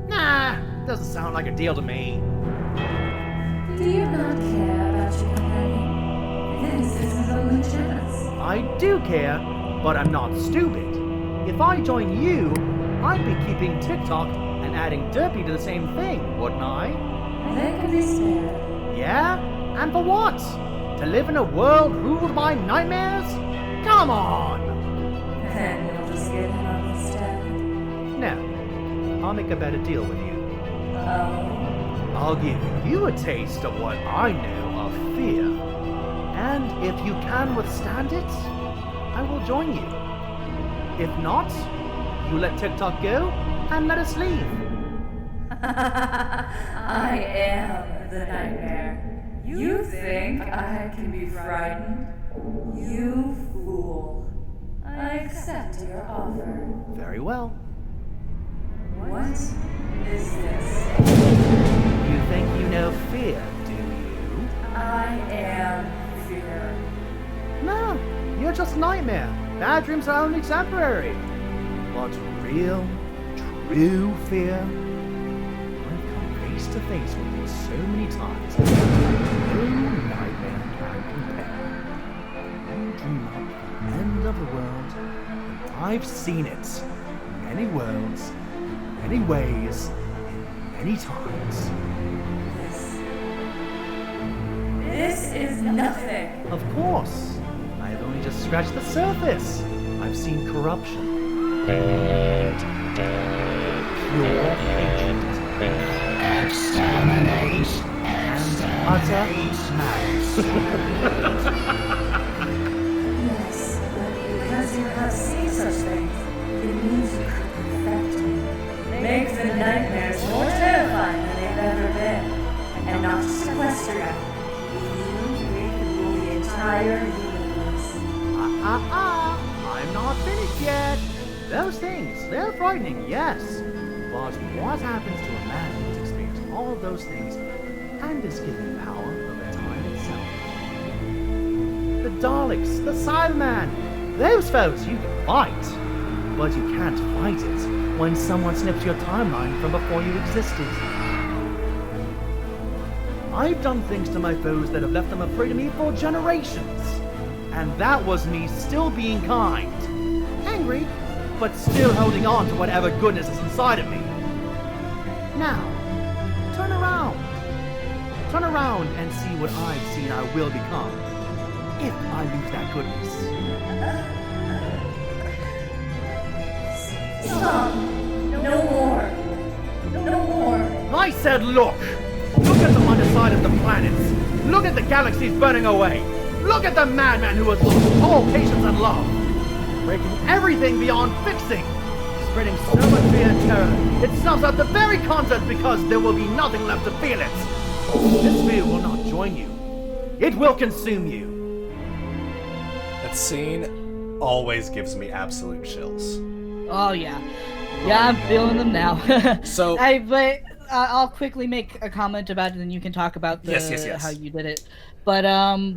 Speaker 9: Nah, doesn't sound like a deal to me.
Speaker 6: Do you not care about your companion? This is an only chance.
Speaker 9: I do care, but I'm not stupid. If I join you, I'd be keeping TikTok and adding Derpy to the same thing, wouldn't I?
Speaker 6: They can be spared.
Speaker 9: Yeah? And for what? To live in a world ruled by nightmares? Come on!
Speaker 6: Then you'll just give him up instead.
Speaker 9: No. I'll make a better deal with you.
Speaker 6: Oh.
Speaker 9: I'll give you a taste of what I know of fear. And if you can withstand it, I will join you. If not, you let TikTok go and let us leave.
Speaker 6: I am the nightmare. You think I can be frightened? You fool. I accept your offer.
Speaker 9: Very well.
Speaker 6: What is this?
Speaker 9: You think you know fear, do you?
Speaker 6: I am fear.
Speaker 9: No, you're just a nightmare. Bad dreams are only temporary. But real, true fear, I've come face to face with it so many times. No nightmare can compare. You dream up the end of the world, and I've seen it. Many worlds, many ways, many times.
Speaker 6: This is nothing.
Speaker 9: Of course. I've only just scratched the surface. I've seen corruption. Pure hatred. Exterminate. And utter malice.
Speaker 6: Yes, but because you have seen such things, it means you could perfect me. Make the nightmares more terrifying than they've ever been. And not just a question. We can rule the entire universe.
Speaker 9: I'm not finished yet. Those things, they're frightening, yes. But what happens to a man who's experienced all of those things and is given power over time itself? The Daleks, the Cyberman, those foes you can fight. But you can't fight it when someone snips your timeline from before you existed. I've done things to my foes that have left them afraid of me for generations. And that was me still being kind. Angry, but still holding on to whatever goodness is inside of me. Now, turn around. Turn around and see what I've seen I will become. If I lose that goodness.
Speaker 6: Stop. No more. No more.
Speaker 9: I said look! Look at the underside of the planets. Look at the galaxies burning away. Look at the madman who has lost all patience and love. Breaking everything beyond fixing. Spreading so much fear and terror. It snuffs out the very concept because there will be nothing left to feel it. This fear will not join you. It will consume you.
Speaker 1: That scene always gives me absolute chills.
Speaker 5: Oh yeah. Yeah, I'm feeling them now.
Speaker 1: So
Speaker 5: but I'll quickly make a comment about it, and you can talk about the, how you did it. But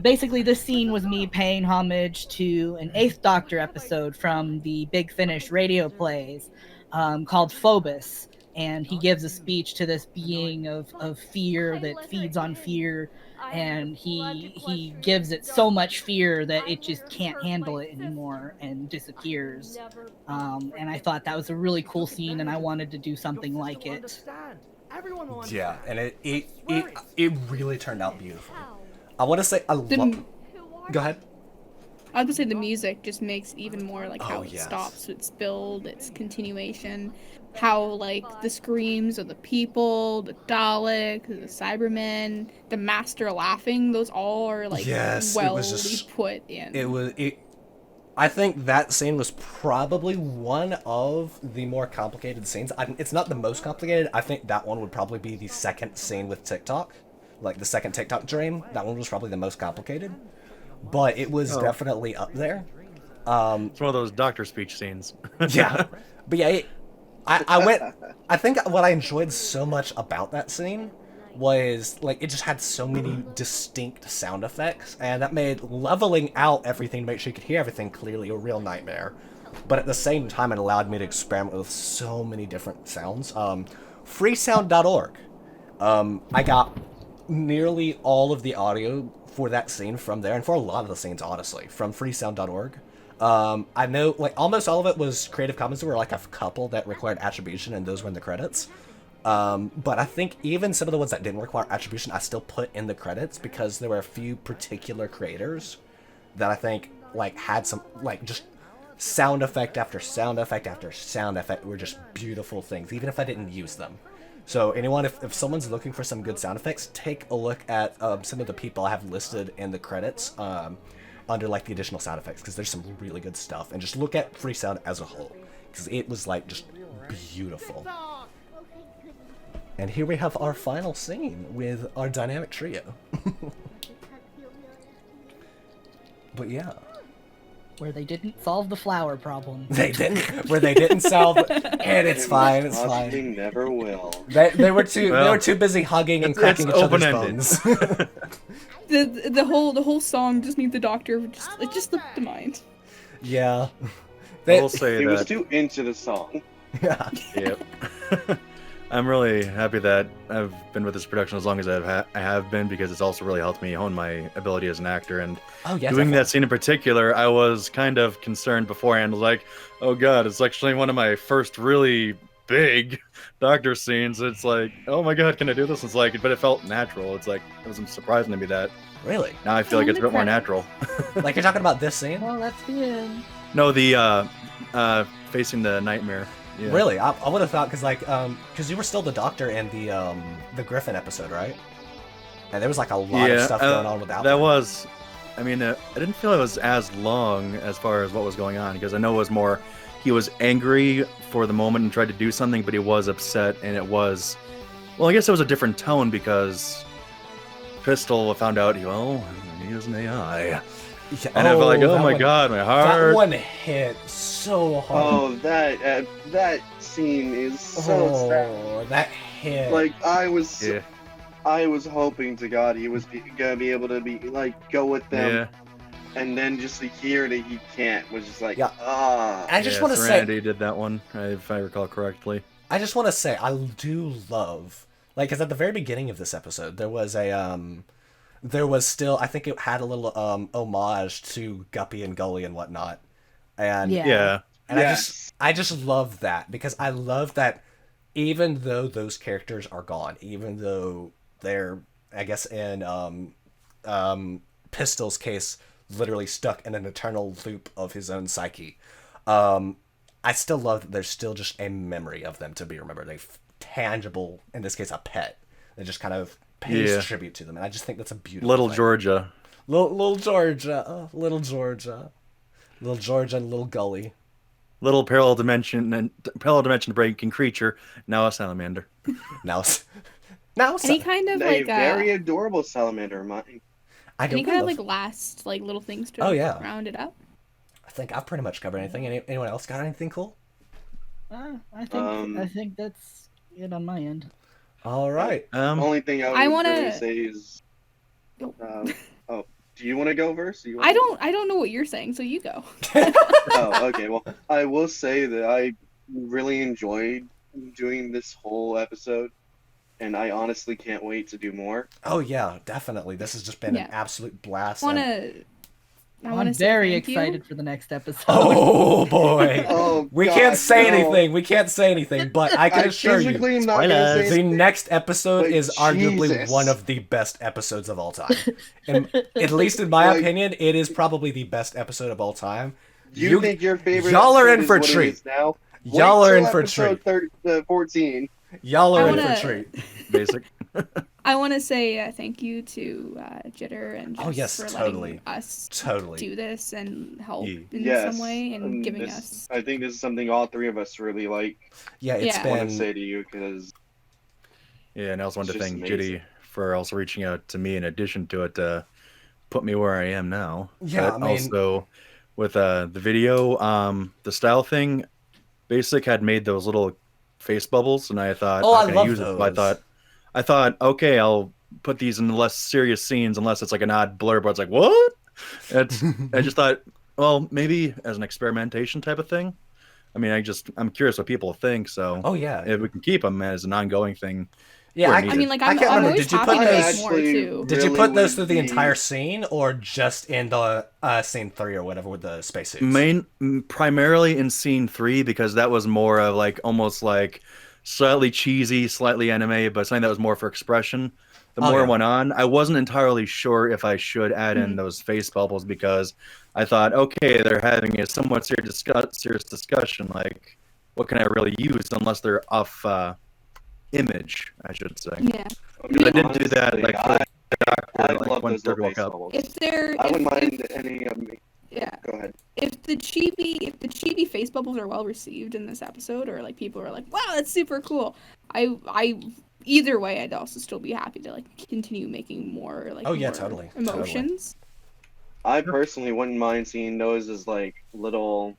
Speaker 5: basically, this scene was me paying homage to an Eighth Doctor episode from the Big Finish radio plays called Phobos, and he gives a speech to this being of fear that feeds on fear, and he gives it so much fear that it just can't handle it anymore and disappears. And I thought that was a really cool scene, and I wanted to do something like it.
Speaker 1: Yeah, and it really turned out beautiful. I want to say I love. Go ahead.
Speaker 2: I was gonna say the music just makes even more like how it
Speaker 1: yes.
Speaker 2: stops, its build, its continuation, how like the screams of the people, the Daleks, the Cybermen, the Master laughing, those all are like put in.
Speaker 1: I think that scene was probably one of the more complicated scenes. It's not the most complicated. I think that one would probably be the second scene with TikTok. Like the second TikTok dream, that one was probably the most complicated, but it was definitely up there.
Speaker 4: It's one of those doctor speech scenes.
Speaker 1: Yeah, but yeah, I think what I enjoyed so much about that scene was like it just had so many distinct sound effects, and that made leveling out everything to make sure you could hear everything clearly a real nightmare. But at the same time, it allowed me to experiment with so many different sounds. Freesound.org. I got nearly all of the audio for that scene from there, and for a lot of the scenes, honestly, from freesound.org. I know, like, almost all of it was Creative Commons. There were, like, a couple that required attribution, and those were in the credits. But I think even some of the ones that didn't require attribution, I still put in the credits, because there were a few particular creators that I think, like, had some, like, just sound effect after sound effect after sound effect were just beautiful things, even if I didn't use them. So anyone, if someone's looking for some good sound effects, take a look at some of the people I have listed in the credits under like the additional sound effects, because there's some really good stuff. And just look at Freesound as a whole, because it was like just beautiful. And here we have our final scene with our dynamic trio. But yeah.
Speaker 5: Where they didn't solve the flower problem.
Speaker 1: They didn't. Where they didn't solve it, and it's fine. It's fine.
Speaker 3: They never will.
Speaker 1: They were too busy hugging and cracking each other's bones.
Speaker 2: the whole song just needs the doctor. It just slipped to mind.
Speaker 1: Yeah.
Speaker 4: I will say
Speaker 3: he
Speaker 4: that.
Speaker 3: was too into the song.
Speaker 1: Yeah.
Speaker 4: Yep. I'm really happy that I've been with this production as long as I have been, because it's also really helped me hone my ability as an actor. And doing that scene in particular, I was kind of concerned beforehand. Like, oh god, it's actually one of my first really big doctor scenes. It's like, oh my god, can I do this? It's like, but it felt natural. It's like, it was surprising to me that.
Speaker 1: Really?
Speaker 4: Now I feel like it's a bit more natural.
Speaker 1: Like, you're talking about this scene?
Speaker 5: Well, that's the end.
Speaker 4: No, the facing the nightmare. Yeah.
Speaker 1: Really? I would have thought, because you were still the doctor in the Griffin episode, right? And there was like a lot of stuff going on without
Speaker 4: that. Was, I mean, I didn't feel it was as long as far as what was going on, because I know it was more, he was angry for the moment and tried to do something, but he was upset, and it was, well, I guess it was a different tone because Pistol found out, well, he is an AI. Yeah, and I felt like, oh my god, my heart.
Speaker 1: That one hit so hard.
Speaker 3: Oh, that scene is so sad.
Speaker 1: That hit.
Speaker 3: Like, I was hoping to God he was gonna be able to be like go with them, and then just to hear that he can't was just like,
Speaker 1: I just want to say,
Speaker 4: Serenity did that one, if I recall correctly.
Speaker 1: I just want to say, I do love, like, because at the very beginning of this episode, there was still, I think it had a little homage to Guppy and Gully and whatnot, and I just love that, because I love that even though those characters are gone, even though they're, I guess in Pistol's case, literally stuck in an eternal loop of his own psyche, I still love that there's still just a memory of them to be remembered, a tangible, in this case, a pet that just kind of pays tribute to them, and I just think that's a beautiful
Speaker 4: Little
Speaker 1: thing.
Speaker 4: Georgia.
Speaker 1: Little Georgia. Little Georgia. Little Georgia and Little Gully.
Speaker 4: Little parallel dimension breaking creature, now a salamander.
Speaker 1: now
Speaker 2: any kind of like
Speaker 3: very adorable salamander.
Speaker 2: Any kind of like last like little things to round it up?
Speaker 1: I think I've pretty much covered anything. Anyone else got anything cool?
Speaker 5: I think that's it on my end.
Speaker 1: All right.
Speaker 3: The only thing I was going to say is, do you want to go first?
Speaker 2: I don't know what you're saying, so you go.
Speaker 3: Oh, okay. Well, I will say that I really enjoyed doing this whole episode, and I honestly can't wait to do more.
Speaker 1: Oh yeah, definitely. This has just been an absolute blast.
Speaker 5: I'm very excited for the next episode.
Speaker 1: Oh boy. We can't say anything. We can't say anything, but I can assure you, the next episode is arguably one of the best episodes of all time. And at least in my opinion, it is probably the best episode of all time.
Speaker 3: You think your favorite
Speaker 1: y'all are in
Speaker 3: episode
Speaker 1: for a
Speaker 3: is what it
Speaker 1: treat.
Speaker 3: is now?
Speaker 1: Y'all
Speaker 3: Wait
Speaker 1: are
Speaker 3: till
Speaker 1: in for a treat.
Speaker 3: episode 14.
Speaker 1: Y'all are in for a treat.
Speaker 4: Basic.
Speaker 2: I want to say thank you to Jitter and Jess for letting us do this and help in some way and giving us.
Speaker 3: I think this is something all three of us really like.
Speaker 1: Yeah, it's
Speaker 3: I want to say to you because.
Speaker 4: Yeah, and I also wanted to thank
Speaker 3: amazing.
Speaker 4: Jitty for also reaching out to me in addition to it to put me where I am now.
Speaker 1: Yeah,
Speaker 4: but
Speaker 1: I mean,
Speaker 4: also with the video, the style thing, Basic had made those little face bubbles, and I thought
Speaker 1: I
Speaker 4: can
Speaker 1: love
Speaker 4: use
Speaker 1: those.
Speaker 4: it. So I thought, okay, I'll put these in less serious scenes unless it's like an odd blur, but it's like, what? I just thought, well, maybe as an experimentation type of thing. I mean, I'm curious what people think, so if we can keep them as an ongoing thing.
Speaker 1: Yeah,
Speaker 2: I mean, like, I'm always happy to make more, too.
Speaker 1: Did you put those through the entire scene, or just in the scene 3 or whatever with the spacesuits?
Speaker 4: Primarily in scene 3, because that was more of like almost like slightly cheesy, slightly anime, but something that was more for expression. The more it went on, I wasn't entirely sure if I should add in those face bubbles, because I thought, okay, they're having a somewhat serious discussion. Like, what can I really use unless they're off image, I should say.
Speaker 2: Yeah.
Speaker 4: Because I didn't do that. Like,
Speaker 3: I love those little face bubbles. I wouldn't mind any of me.
Speaker 2: Yeah.
Speaker 3: Go ahead.
Speaker 2: If the chibi face bubbles are well received in this episode, or like people are like, wow, that's super cool. I either way, I'd also still be happy to like continue making more like
Speaker 1: totally
Speaker 2: emotions.
Speaker 3: I personally wouldn't mind seeing those as like little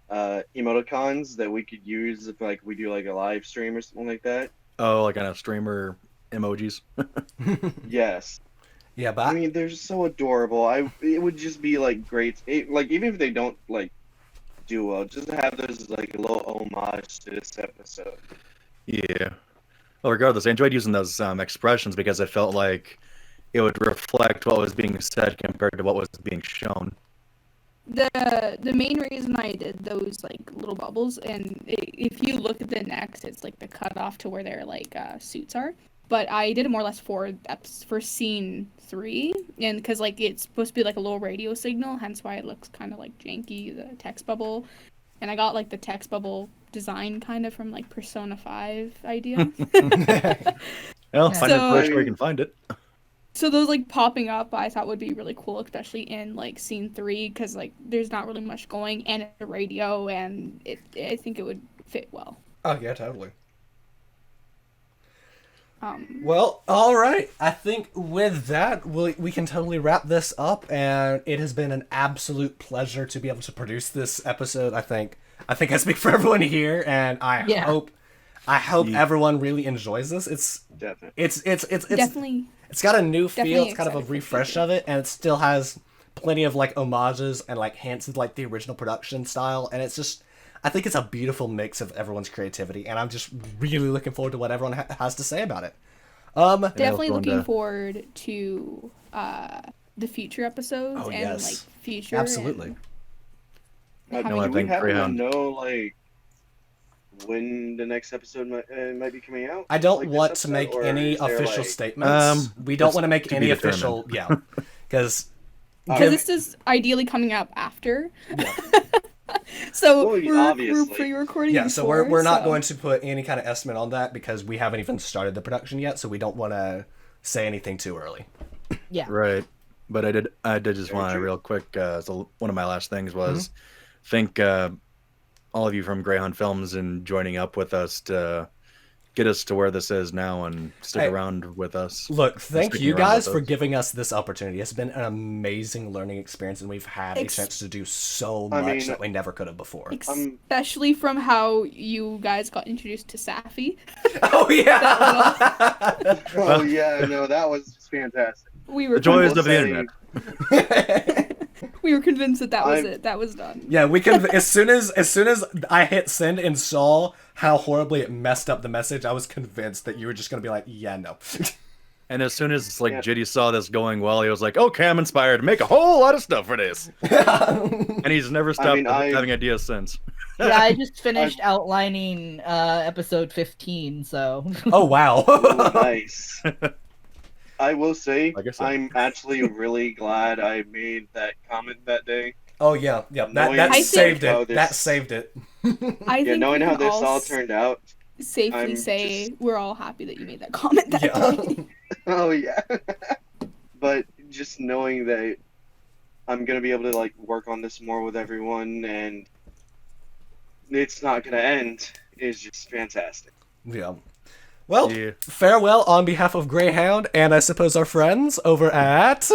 Speaker 3: emoticons that we could use if like we do like a live stream or something like that.
Speaker 4: Oh, like on a streamer emojis.
Speaker 3: Yes.
Speaker 1: Yeah, but
Speaker 3: I mean, they're so adorable. It would just be like great. Like even if they don't like do well, just have this like a little homage to this episode.
Speaker 4: Yeah. Well, regardless, I enjoyed using those expressions because I felt like it would reflect what was being said compared to what was being shown.
Speaker 2: The main reason I did those like little bubbles, and if you look at the next, it's like the cutoff to where their like suits are. But I did it more or less for scene 3, and because like it's supposed to be like a little radio signal, hence why it looks kind of like janky, the text bubble. And I got like the text bubble design kind of from like Persona 5 idea.
Speaker 4: Well, find a place where you can find it.
Speaker 2: So those like popping up, I thought would be really cool, especially in like scene 3, because like there's not really much going, and it's a radio, and I think it would fit well.
Speaker 1: Oh yeah, totally. Well, all right. I think with that, we can totally wrap this up, and it has been an absolute pleasure to be able to produce this episode. I think I speak for everyone here, and I hope everyone really enjoys this. It's
Speaker 2: definitely.
Speaker 1: It's got a new feel. It's kind of a refresh of it, and it still has plenty of like homages and like hints of like the original production style, and it's just. I think it's a beautiful mix of everyone's creativity, and I'm just really looking forward to what everyone has to say about it.
Speaker 2: Definitely looking forward to the future episodes like future.
Speaker 1: Absolutely.
Speaker 3: Do we happen to know like when the next episode might be coming out?
Speaker 1: I don't want to make any official statements. We don't want to make any official, because
Speaker 2: this is ideally coming up after. Yeah. So we're pre-recording.
Speaker 1: Yeah, so we're not going to put any kind of estimate on that because we haven't even started the production yet, so we don't want to say anything too early.
Speaker 5: Yeah.
Speaker 4: Right. But I did just want to real quick. So one of my last things was thank all of you from Greyhound Films and joining up with us to get us to where this is now and stick around with us.
Speaker 1: Look, thank you guys for giving us this opportunity. It's been an amazing learning experience, and we've had a chance to do so much that we never could have before.
Speaker 2: Especially from how you guys got introduced to Safi.
Speaker 1: Oh, yeah!
Speaker 3: Oh, yeah, no, that was fantastic.
Speaker 2: We were
Speaker 4: the joys of the internet.
Speaker 2: We were convinced that was it. That was done.
Speaker 1: Yeah, as soon as I hit send and saw how horribly it messed up the message, I was convinced that you were just gonna be like, yeah, no.
Speaker 4: And as soon as Jitty saw this going well, he was like, okay, I'm inspired to make a whole lot of stuff for this. And he's never stopped having ideas since.
Speaker 5: Yeah, I just finished outlining episode 15, so.
Speaker 1: Oh, wow.
Speaker 3: Nice. I will say, I'm actually really glad I made that comment that day.
Speaker 1: Oh, yeah. That saved it. That saved it.
Speaker 2: I think
Speaker 3: knowing how this all turned out.
Speaker 2: Safely say we're all happy that you made that comment that day.
Speaker 3: Oh, yeah. But just knowing that I'm going to be able to like work on this more with everyone and it's not going to end is just fantastic.
Speaker 1: Yeah. Well, farewell on behalf of Greyhound and I suppose our friends over at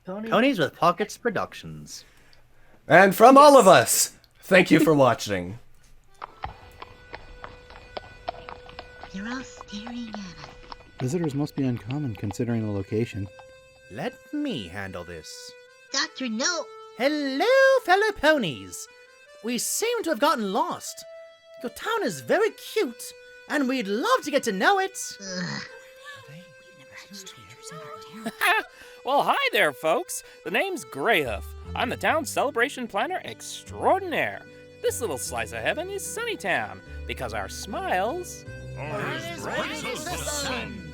Speaker 9: Ponies with Pockets Productions.
Speaker 1: And from all of us, thank you for watching.
Speaker 7: They're all staring at us.
Speaker 13: Visitors must be uncommon considering the location.
Speaker 9: Let me handle this.
Speaker 7: Doctor, no.
Speaker 9: Hello, fellow ponies. We seem to have gotten lost. Your town is very cute, and we'd love to get to know it.
Speaker 14: Well, hi there, folks. The name's Greyhoof. I'm the town's celebration planner extraordinaire. This little slice of heaven is Sunnytown, because our smiles
Speaker 15: are as bright as the sun.